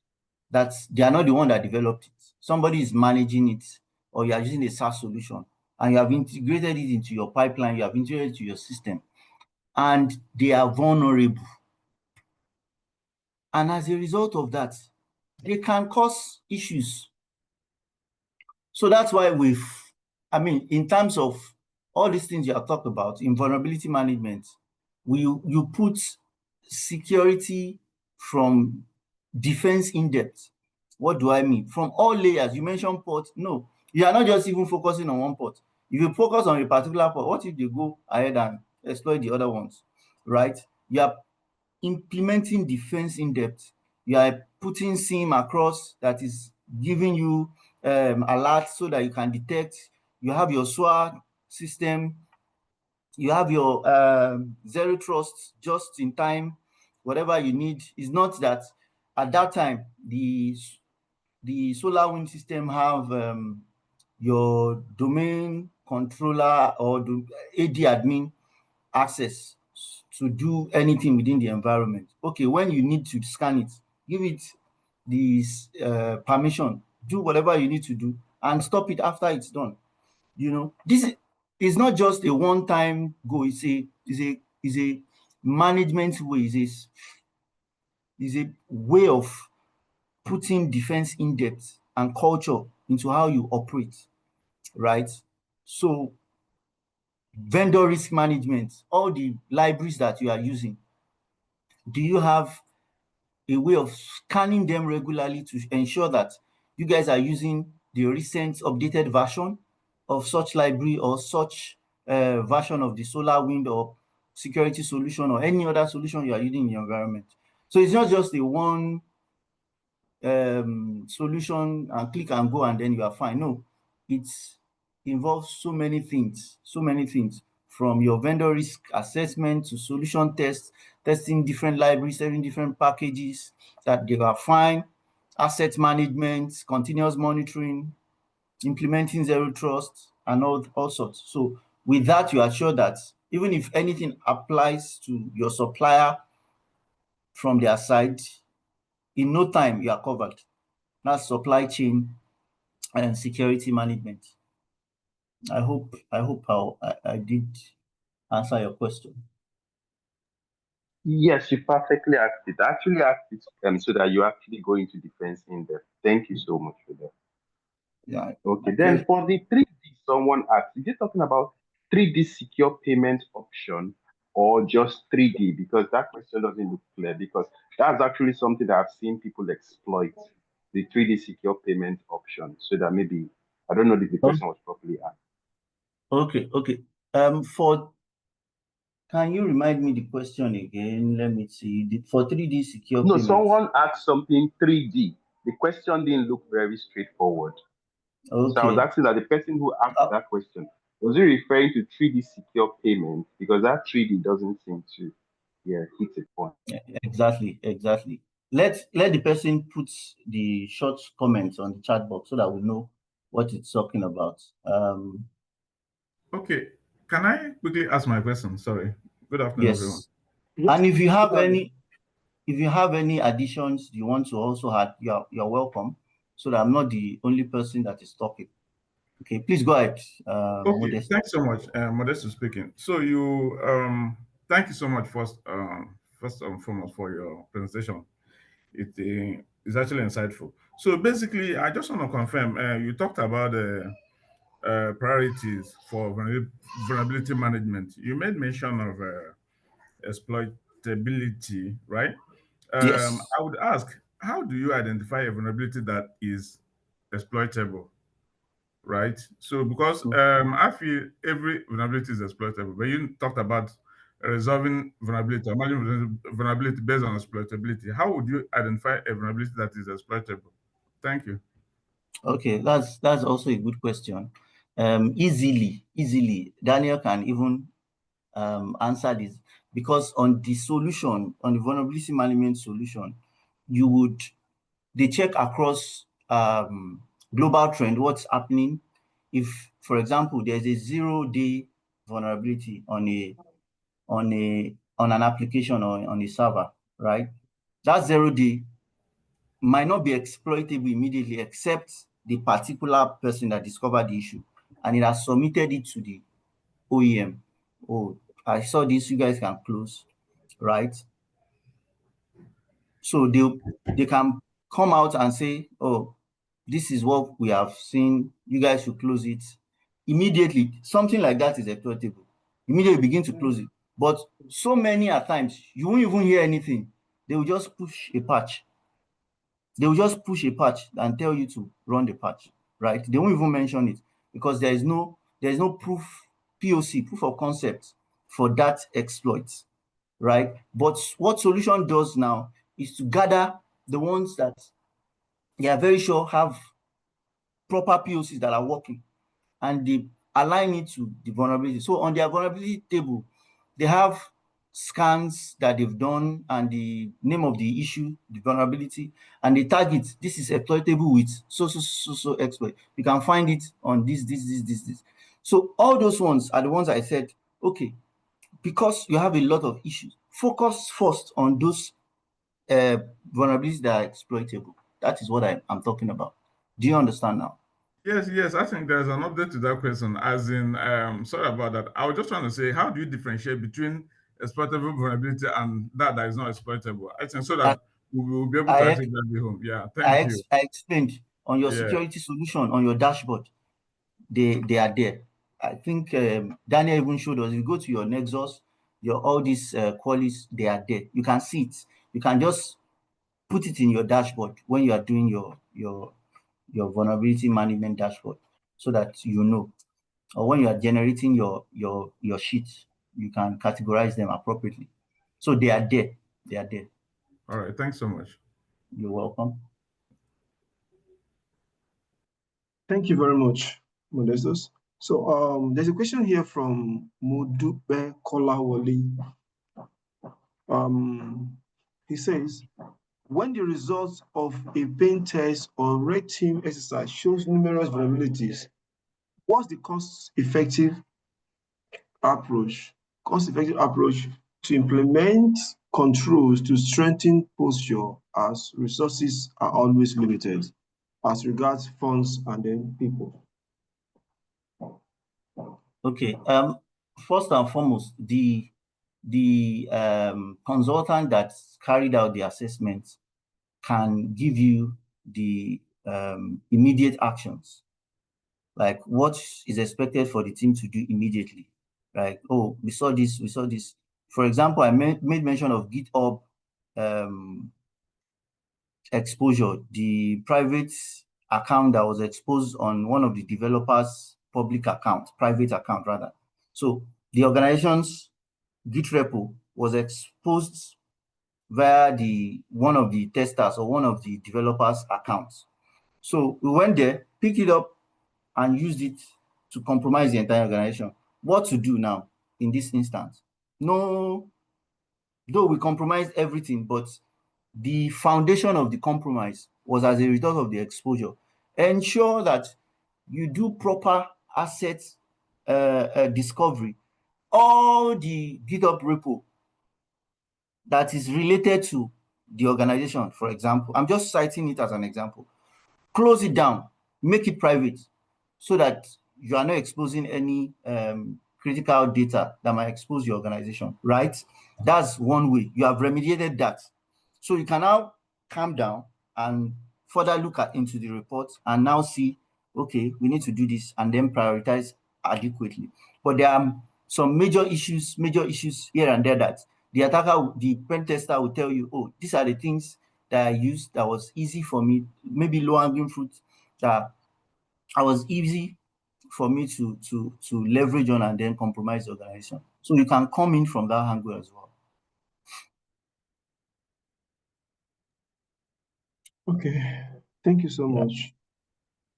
that they are not the one that developed it. Somebody is managing it, or you are using a SaaS solution and you have integrated it into your pipeline, you have integrated it to your system, and they are vulnerable. And as a result of that, they can cause issues. So that's why in terms of all these things you have talked about in vulnerability management, you put security from defense in depth. What do I mean? From all layers. You mentioned port. No, you are not just even focusing on one port. If you focus on a particular port, what if they go ahead and exploit the other ones, right? You are implementing defense in depth. You are putting SIM across that is giving you alerts so that you can detect. You have your SWA system. You have your zero trust just in time. Whatever you need is not that at that time the SolarWind system have your domain controller or the AD admin access to do anything within the environment. Okay, when you need to scan it, give it this permission, do whatever you need to do, and stop it after it's done. This is not just a one-time goal. It's a management way. Is a way of putting defense in depth and culture into how you operate, right? So vendor risk management, all the libraries that you are using, do you have a way of scanning them regularly to ensure that you guys are using the recent updated version of such library or such version of the SolarWind or security solution or any other solution you are using in your environment? So it's not just a one solution and click and go and then you are fine. No, it involves so many things, from your vendor risk assessment to solution testing different libraries, testing different packages that they are fine, asset management, continuous monitoring, implementing zero trust, and all sorts. So with that, you are sure that even if anything applies to your supplier from their side, in no time you are covered. That's supply chain and security management. I hope I did answer your question. Yes, you perfectly asked it. I actually asked it so that you actually go into defense in depth. Thank you so much for that. Yeah. Okay, then for the 3D, someone asked, is it talking about 3D secure payment option or just 3D? Because that question doesn't look clear, because that's actually something that I've seen people exploit, the 3D secure payment option. So that maybe, I don't know if the question was properly asked. Okay. Can you remind me the question again? Let me see. For 3D secure No, payments. someone asked something 3D. The question didn't look very straightforward. Okay. So I was asking that the person who asked that question, was he referring to 3D secure payment? Because that 3D doesn't seem to hit a point. Exactly. Let the person put the short comments on the chat box so that we know what it's talking about. Okay. Can I quickly ask my question? Sorry. Good afternoon, everyone. Yes. And if you have any additions you want to also add, you're welcome, so that I'm not the only person that is talking. Okay, please go ahead. Okay, Modest. thanks so much. Modest speaking. So you thank you so much first and foremost for your presentation. It is actually insightful. So basically, I just want to confirm. You talked about priorities for vulnerability management. You made mention of exploitability, right? Yes. I would ask, how do you identify a vulnerability that is exploitable? Right? So because I feel every vulnerability is exploitable, but you talked about resolving vulnerability or managing vulnerability based on exploitability. How would you identify a vulnerability that is exploitable? Thank you. Okay, that's also a good question. Easily, Daniel can even answer this, because on the solution, on the vulnerability management solution, they check across global trend, what's happening. If, for example, there's a 0-day vulnerability on an application or on a server, right? That 0-day might not be exploitable immediately, except the particular person that discovered the issue and it has submitted it to the OEM. Oh, I saw this, you guys can close, right? So they can come out and say, oh, this is what we have seen, you guys should close it. Immediately, something like that is exploitable. Immediately begin to close it. But so many at times, you won't even hear anything. They will just push a patch. They will just push a patch and tell you to run the patch, right? They won't even mention it because there is no proof, POC, proof of concept for that exploit, right? But what solution does now is to gather the ones that they are very sure have proper POCs that are working, and they align it to the vulnerability. So on their vulnerability table, they have scans that they've done and the name of the issue, the vulnerability, and they tag it. This is exploitable with so exploit. You can find it on this. So all those ones are the ones I said, okay, because you have a lot of issues, focus first on those vulnerabilities that are exploitable. That is what I'm talking about. Do you understand now? Yes, I think there's an update to that question. As in, sorry about that. I was just trying to say, how do you differentiate between exploitable vulnerability and that is not exploitable? I think so that we will be able to actually get the home. Yeah, thank you. I explained on your security solution on your dashboard. They are there. I think Daniel even showed us. You go to your Nexus, your all these qualities, they are there. You can see it. You can just put it in your dashboard when you are doing your vulnerability management dashboard, so that you know, or when you are generating your sheets, you can categorize them appropriately. So they are there. They are there. All right. Thanks so much. You're welcome. Thank you very much, Modestus. So there's a question here from Modupe Kolawole. He says, when the results of a pain test or red team exercise shows numerous vulnerabilities, what's the cost-effective approach to implement controls to strengthen posture, as resources are always limited as regards funds and then people? Okay. First and foremost, the consultant that carried out the assessment can give you the immediate actions, like what is expected for the team to do immediately. Like, oh, we saw this. For example, I made mention of GitHub exposure, the private account that was exposed on one of the developers' private account rather. So the organizations Git repo was exposed via one of the testers or one of the developers' accounts. So we went there, picked it up, and used it to compromise the entire organization. What to do now in this instance? No, though we compromised everything, but the foundation of the compromise was as a result of the exposure. Ensure that you do proper asset discovery. All the GitHub repo that is related to the organization, for example, I'm just citing it as an example. Close it down, make it private, so that you are not exposing any critical data that might expose your organization, right? That's one way. You have remediated that. So you can now calm down and further look into the report and now see, okay, we need to do this and then prioritize adequately. But there are some major issues here and there that the attacker, the pen tester will tell you, oh, these are the things that I used that was easy for me, maybe low-hanging fruit that I was easy for me to leverage on and then compromise the organization. So you can come in from that angle as well. Okay, thank you so much.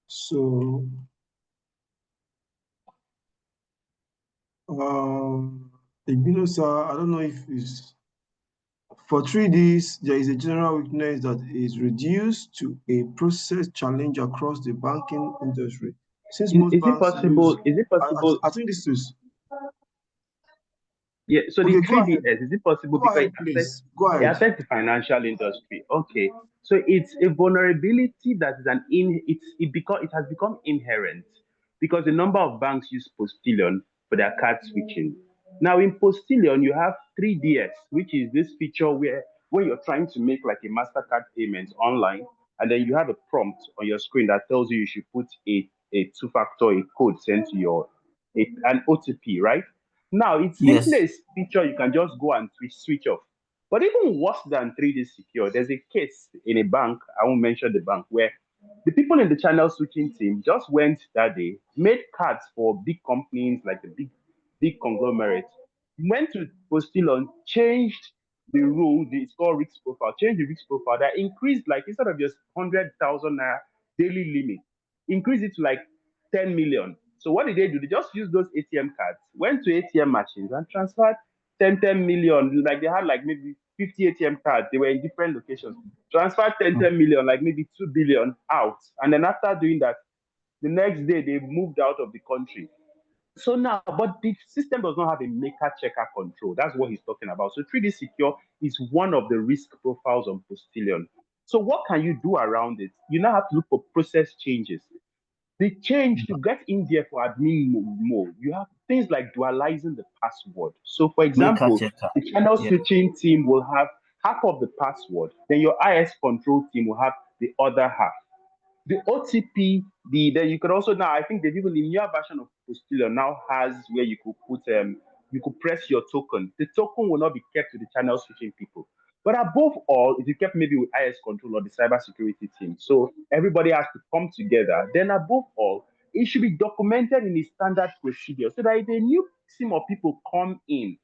So, sir, I don't know if it's for 3Ds, there is a general weakness that is reduced to a process challenge across the banking industry. Since most Is it banks possible? use, Is it possible? I think this is Yeah, so the okay. Go 3DS, ahead. is it possible Go because ahead, please. Go it ahead. affects the financial industry? Okay. So it's a vulnerability that is it has become inherent because the number of banks use Postilion for their card switching. Now in Postilion, you have 3DS, which is this feature where when you're trying to make like a MasterCard payment online, and then you have a prompt on your screen that tells you should put a two-factor, a code sent to an OTP, right? Now, it's simply Yes. a feature you can just go and switch off. But even worse than 3D Secure, there's a case in a bank, I won't mention the bank, where the people in the channel switching team just went that day, made cards for big companies like the big conglomerates, went to Postillon, changed the rule, the score risk profile, changed the risk profile that increased, like instead of just 100,000 naira daily limit, increased it to like 10 million. So what did they do? They just used those ATM cards, went to ATM machines and transferred 10 million. Like they had like maybe 50 ATM cards. They were in different locations. Transferred 10 million, like maybe 2 billion out. And then after doing that, the next day they moved out of the country. So now, but the system does not have a maker checker control. That's what he's talking about. So 3D Secure is one of the risk profiles on Postilion. So what can you do around it? You now have to look for process changes. The change to get in there for admin mode, you have things like dualizing the password. So, for Make a example, checker. the channel Yeah. switching team will have half of the password, then your IS control team will have the other half. The OTP, then you could also now, I think they've even the newer version of Postilion now has where you could put you could press your token. The token will not be kept to the channel switching people. But above all, if you kept maybe with IS control or the cybersecurity team, so everybody has to come together. Then above all, it should be documented in a standard procedure so that if a new team of people come in,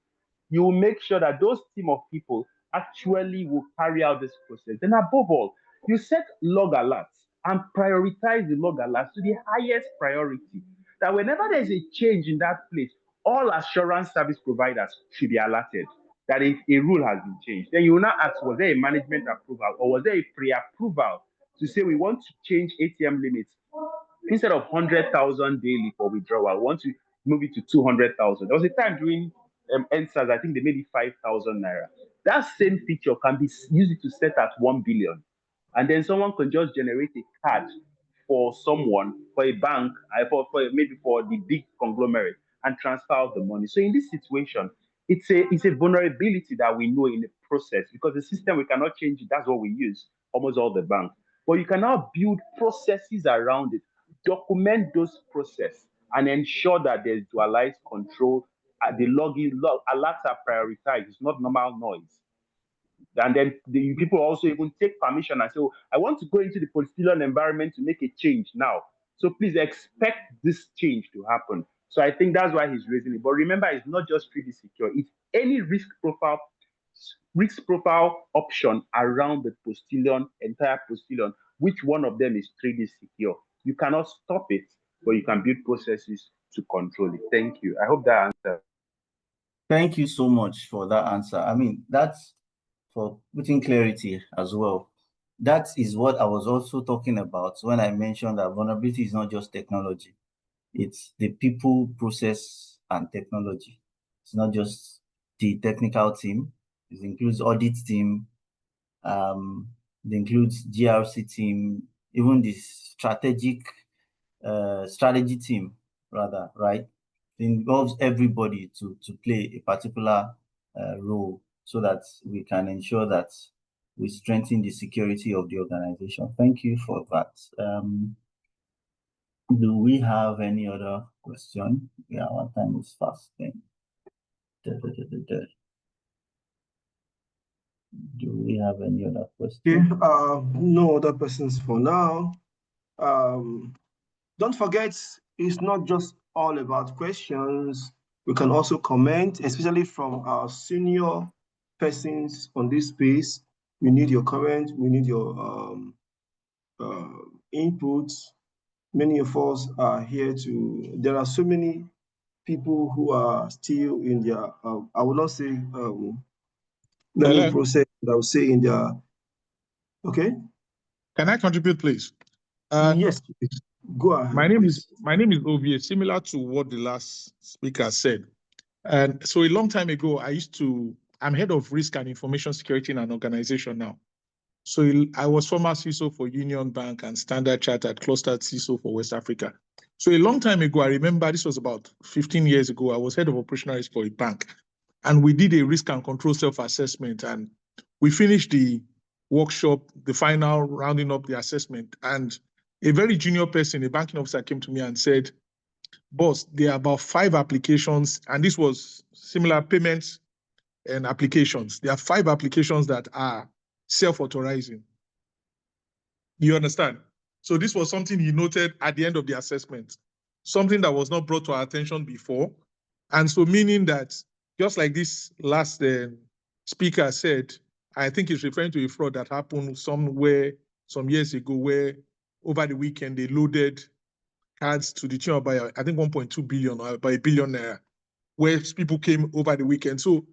you will make sure that those team of people actually will carry out this process. Then above all, you set log alerts and prioritize the log alerts to the highest priority. That whenever there's a change in that place, all assurance service providers should be alerted that if a rule has been changed. Then you will now ask, was there a management approval or was there a pre-approval to say we want to change ATM limits instead of 100,000 daily for withdrawal, we want to move it to 200,000. There was a time during NSAS, I think they made it 5,000 naira. That same feature can be used to set at 1 billion. And then someone can just generate a card for someone, for a bank, for maybe for the big conglomerate and transfer out the money. So in this situation, it's a vulnerability that we know in the process because the system we cannot change it. That's what we use almost all the banks. But you can now build processes around it, document those processes, and ensure that there's dualized control. The alerts are prioritized. It's not normal noise. And then the people also even take permission and say, oh, I want to go into the Postilion environment to make a change now. So please expect this change to happen. So I think that's why he's raising it. But remember, it's not just 3D Secure, it's any risk profile option around the entire postilion, which one of them is trading secure. You cannot stop it, but you can build processes to control it. Thank you. I hope that answers. Thank you so much for that answer. I mean, that's for putting clarity as well. That is what I was also talking about when I mentioned that vulnerability is not just technology. It's the people, process, and technology. It's not just the technical team. It includes audit team. It includes GRC team, even the strategy team, rather, right? It involves everybody to play a particular role so that we can ensure that we strengthen the security of the organization. Thank you for that. Do we have any other question? Yeah, our time is fast then. Do we have any other question? Okay, no other persons for now. Don't forget, it's not just all about questions. We can also comment, especially from our senior persons on this space. We need your comment. We need your input. Many of us are here to. There are so many people who are still in their. I will not say learning process. I will say in their. Okay. Can I contribute, please? Yes, please. Go ahead. My name is Ovie, similar to what the last speaker said. And so a long time ago, I'm head of risk and information security in an organization now. So I was former CISO for Union Bank and Standard Chartered, clustered CISO for West Africa. So a long time ago, I remember this was about 15 years ago, I was head of operational risk for a bank. And we did a risk and control self-assessment. And we finished the workshop, the final rounding up the assessment. And a very junior person, a banking officer, came to me and said, boss, there are about 5 applications, and this was similar payments and applications. There are 5 applications that are self-authorizing. You understand? So this was something he noted at the end of the assessment, something that was not brought to our attention before. And so meaning that, just like this last speaker said, I think he's referring to a fraud that happened somewhere some years ago, where over the weekend they loaded cards to the tune of by, I think, 1.2 billion or by $1 billion, where people came over the weekend. So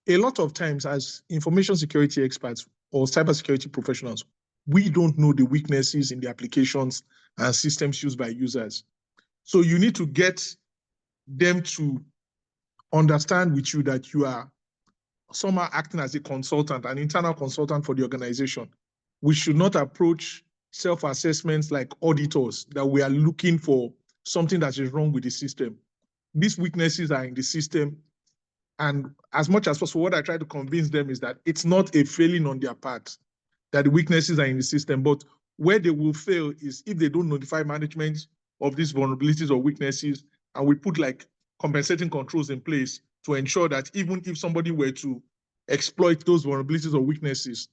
a lot of times as information security experts or cybersecurity professionals, we don't know the weaknesses in the applications and systems used by users. So you need to get them to understand with you that you are somehow acting as a consultant, an internal consultant for the organization. We should not approach self-assessments like auditors, that we are looking for something that is wrong with the system. These weaknesses are in the system. And as much as possible, what I try to convince them is that it's not a failing on their part, that the weaknesses are in the system, but where they will fail is if they don't notify management of these vulnerabilities or weaknesses, and we put like compensating controls in place to ensure that even if somebody were to exploit those vulnerabilities or weaknesses,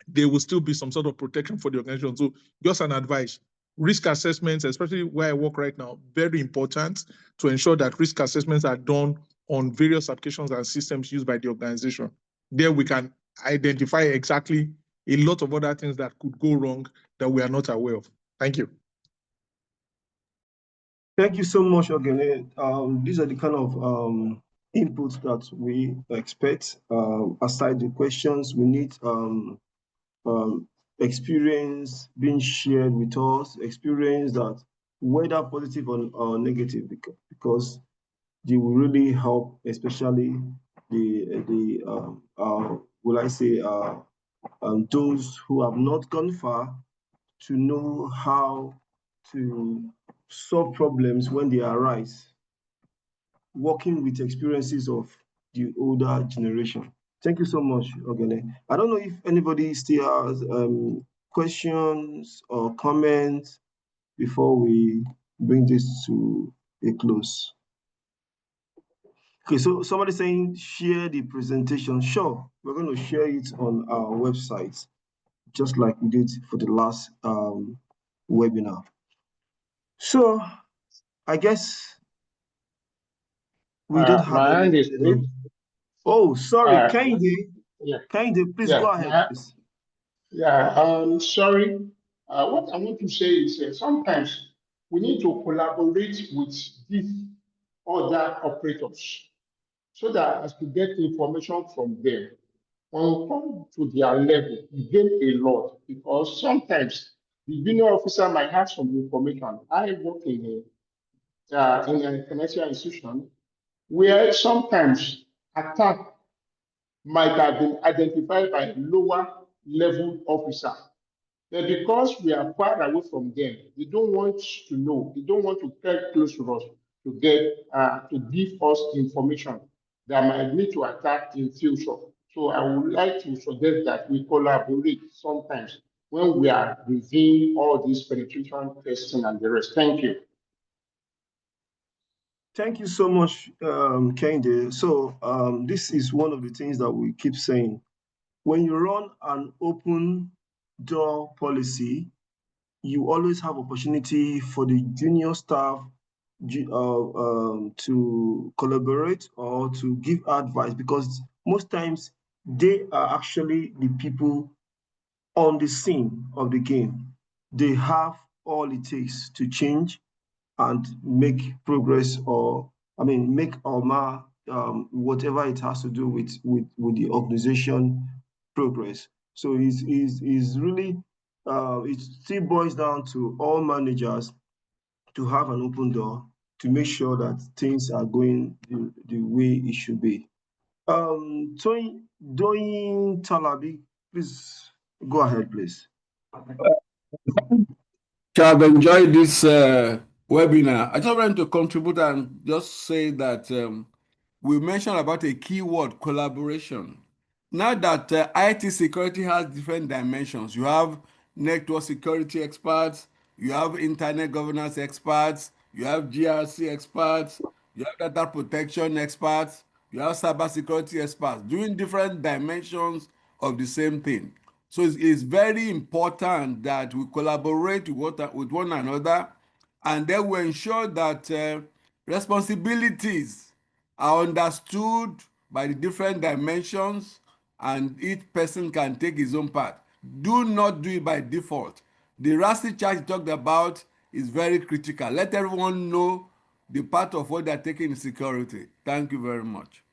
there will still be some sort of protection for the organization. So just an advice, risk assessments, especially where I work right now, very important to ensure that risk assessments are done on various applications and systems used by the organization. There we can identify exactly a lot of other things that could go wrong that we are not aware of. Thank you. Thank you so much, Ogene. These are the kind of inputs that we expect. Aside the questions, we need experience being shared with us, experience that whether positive or negative, because they will really help, especially will I say, those who have not gone far to know how to solve problems when they arise, working with experiences of the older generation. Thank you so much, Ogene. I don't know if anybody still has questions or comments before we bring this to a close. Okay, so somebody saying share the presentation. Sure, we're going to share it on our website, just like we did for the last webinar. So I guess we don't have my hand any. is raised. Oh, sorry, Uh, Kehinde. yeah, Kehinde, please go yeah, ahead, please. sorry. What I want to say is sometimes we need to collaborate with these other operators so that as to get information from them. When we come to their level, we gain a lot because sometimes the junior officer might have some information. I work in a financial institution where sometimes attack might have been identified by a lower level officer. But because we are far away from them, they don't want to know, they don't want to get close to us to get to give us information that might lead to attack in future. So I would like to suggest that we collaborate sometimes when we are reviewing all these penetration testing and the rest. Thank you. Thank you so much, Kehinde. So this is one of the things that we keep saying. When you run an open door policy, you always have opportunity for the junior staff to collaborate or to give advice because most times they are actually the people on the scene of the game. They have all it takes to change and make progress or make or whatever it has to do with the organization progress. So it's really it still boils down to all managers to have an open door to make sure that things are going the way it should be. Doing Talabi, please go ahead, please. I've enjoyed this webinar. I just wanted to contribute and just say that we mentioned about a keyword, collaboration. Now that IT security has different dimensions, you have network security experts, you have internet governance experts, you have GRC experts, you have data protection experts, you have cybersecurity experts doing different dimensions of the same thing. So it's very important that we collaborate with one another, and then we ensure that responsibilities are understood by the different dimensions and each person can take his own part. Do not do it by default. The RASI chart you talked about is very critical. Let everyone know the part of what they're taking in security. Thank you very much.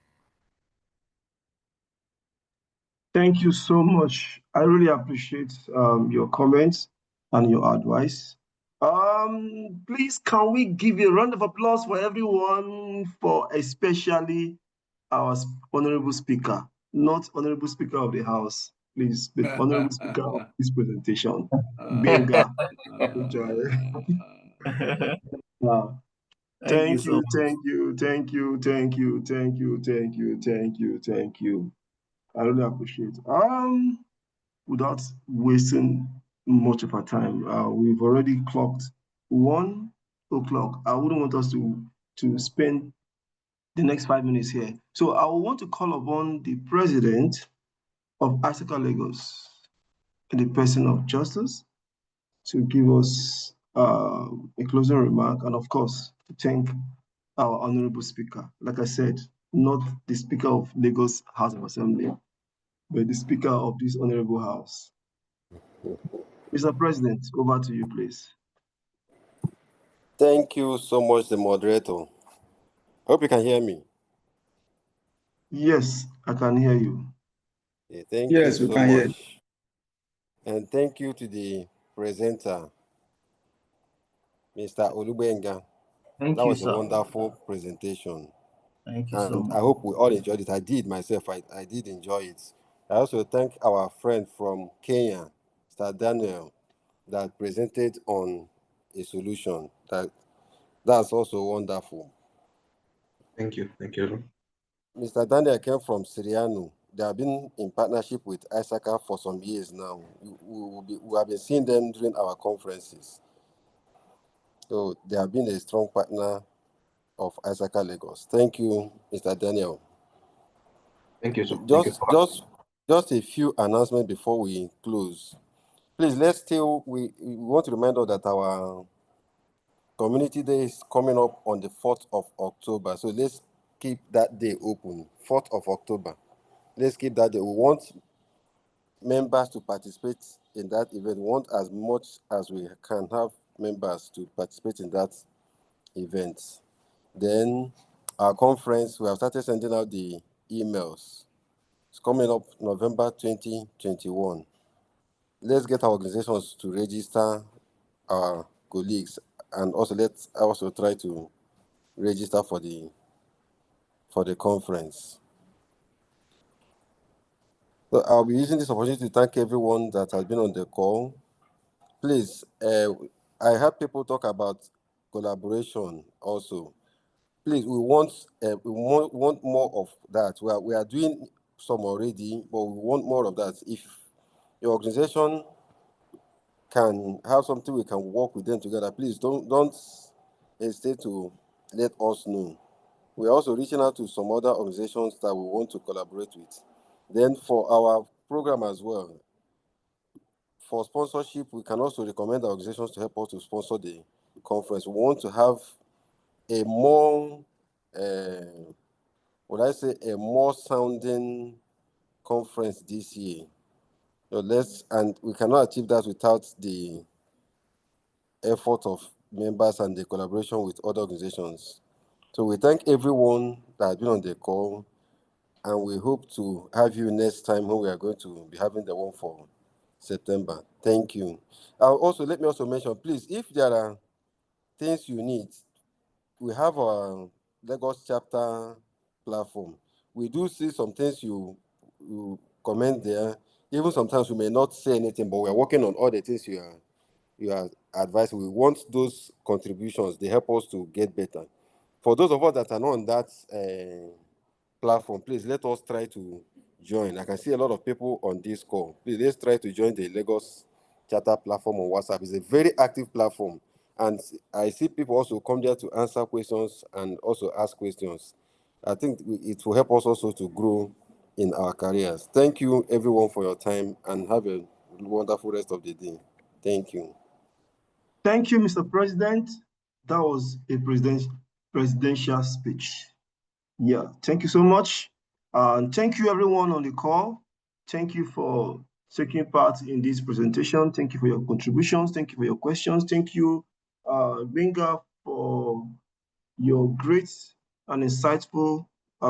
Thank you so much. I really appreciate your comments and your advice. Please, can we give a round of applause for everyone, for especially our honorable speaker, not honorable speaker of the house, please, but honorable speaker of this presentation, Benga. Thank you, thank you, thank you, thank you, thank you, thank you, thank you, thank you. I really appreciate. Without wasting much of our time, we've already clocked 1 o'clock. I wouldn't want us to spend the next 5 minutes here. So I want to call upon the president of Africa Lagos, in the person of Justice, to give us a closing remark, and of course, to thank our honorable speaker. Like I said, not the speaker of Lagos House of Assembly, but the speaker of this honorable house. Mr. President, over to you, please. Thank you so much, the moderator. Hope you can hear me. Yes, I can hear you. Yeah, thank you so much. And thank you to the presenter, Mr. Olugbenga. That was a wonderful presentation. Thank you and so much. I hope we all enjoyed it. I did myself. I did enjoy it. I also thank our friend from Kenya, Mr. Daniel, that presented on a solution. That's also wonderful. Thank you. Thank you. Mr. Daniel came from Siriano. They have been in partnership with ISACA for some years now. We have been seeing them during our conferences. So they have been a strong partner of ISACA Lagos. Thank you, Mr. Daniel. Thank you. Just a few announcements before we close. Please, we want to remind us that our Community Day is coming up on the 4th of October. So let's keep that day open, 4th of October. Let's keep that day. We want members to participate in that event. We want as much as we can have members to participate in that event. Then our conference, we have started sending out the emails. It's coming up November 2021. Let's get our organizations to register our colleagues, and also let's also try to register for the conference. So I'll be using this opportunity to thank everyone that has been on the call. Please, I heard people talk about collaboration also. Please, we want more of that. We are doing some already, but we want more of that. If your organization can have something we can work with them together, please don't hesitate to let us know. We're also reaching out to some other organizations that we want to collaborate with. Then for our program as well, for sponsorship, we can also recommend our organizations to help us to sponsor the conference. We want to have a more, a more sounding conference this year. So and we cannot achieve that without the effort of members and the collaboration with other organizations. So we thank everyone that has been on the call, and we hope to have you next time when we are going to be having the one for September. Thank you. Let me also mention, please, if there are things you need, we have our Lagos chapter platform. We do see some things you comment there. Even sometimes we may not say anything, but we're working on all the things you are advising. We want those contributions. They help us to get better. For those of us that are not on that platform, please let us try to join. I can see a lot of people on this call. Please, let's try to join the Lagos Charter platform on WhatsApp. It's a very active platform, and I see people also come there to answer questions and also ask questions. I think it will help us also to grow in our careers. Thank you, everyone, for your time, and have a wonderful rest of the day. Thank you. Thank you, Mr. President. That was a presidential speech. Yeah, thank you so much. And thank you, everyone on the call. Thank you for taking part in this presentation. Thank you for your contributions. Thank you for your questions. Thank you, Benga, for your great and insightful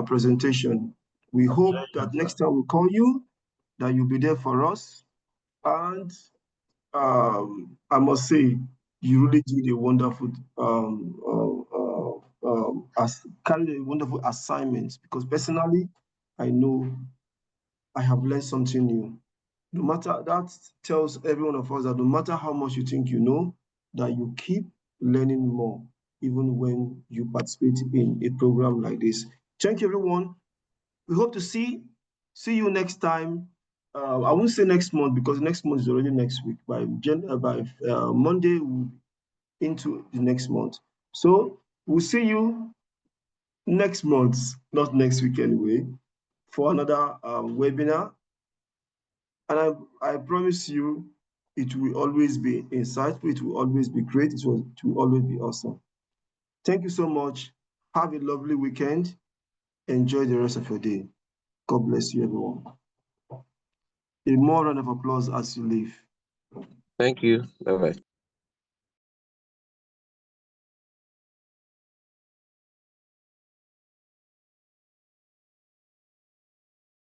presentation. We hope that next time we call you, that you'll be there for us. And I must say, you really did a wonderful carried a wonderful assignment, because personally, I know I have learned something new. No matter, that tells every one of us that no matter how much you think you know, that you keep learning more, even when you participate in a program like this. Thank you, everyone. We hope to see you next time. I won't say next month, because next month is already next week. By Monday, we'll into the next month. So we'll see you next month, not next week anyway, for another webinar. And I promise you, it will always be insightful, it will always be great, it will always be awesome. Thank you so much. Have a lovely weekend. Enjoy the rest of your day. God bless you, everyone. A more round of applause as you leave. Thank you. Bye-bye.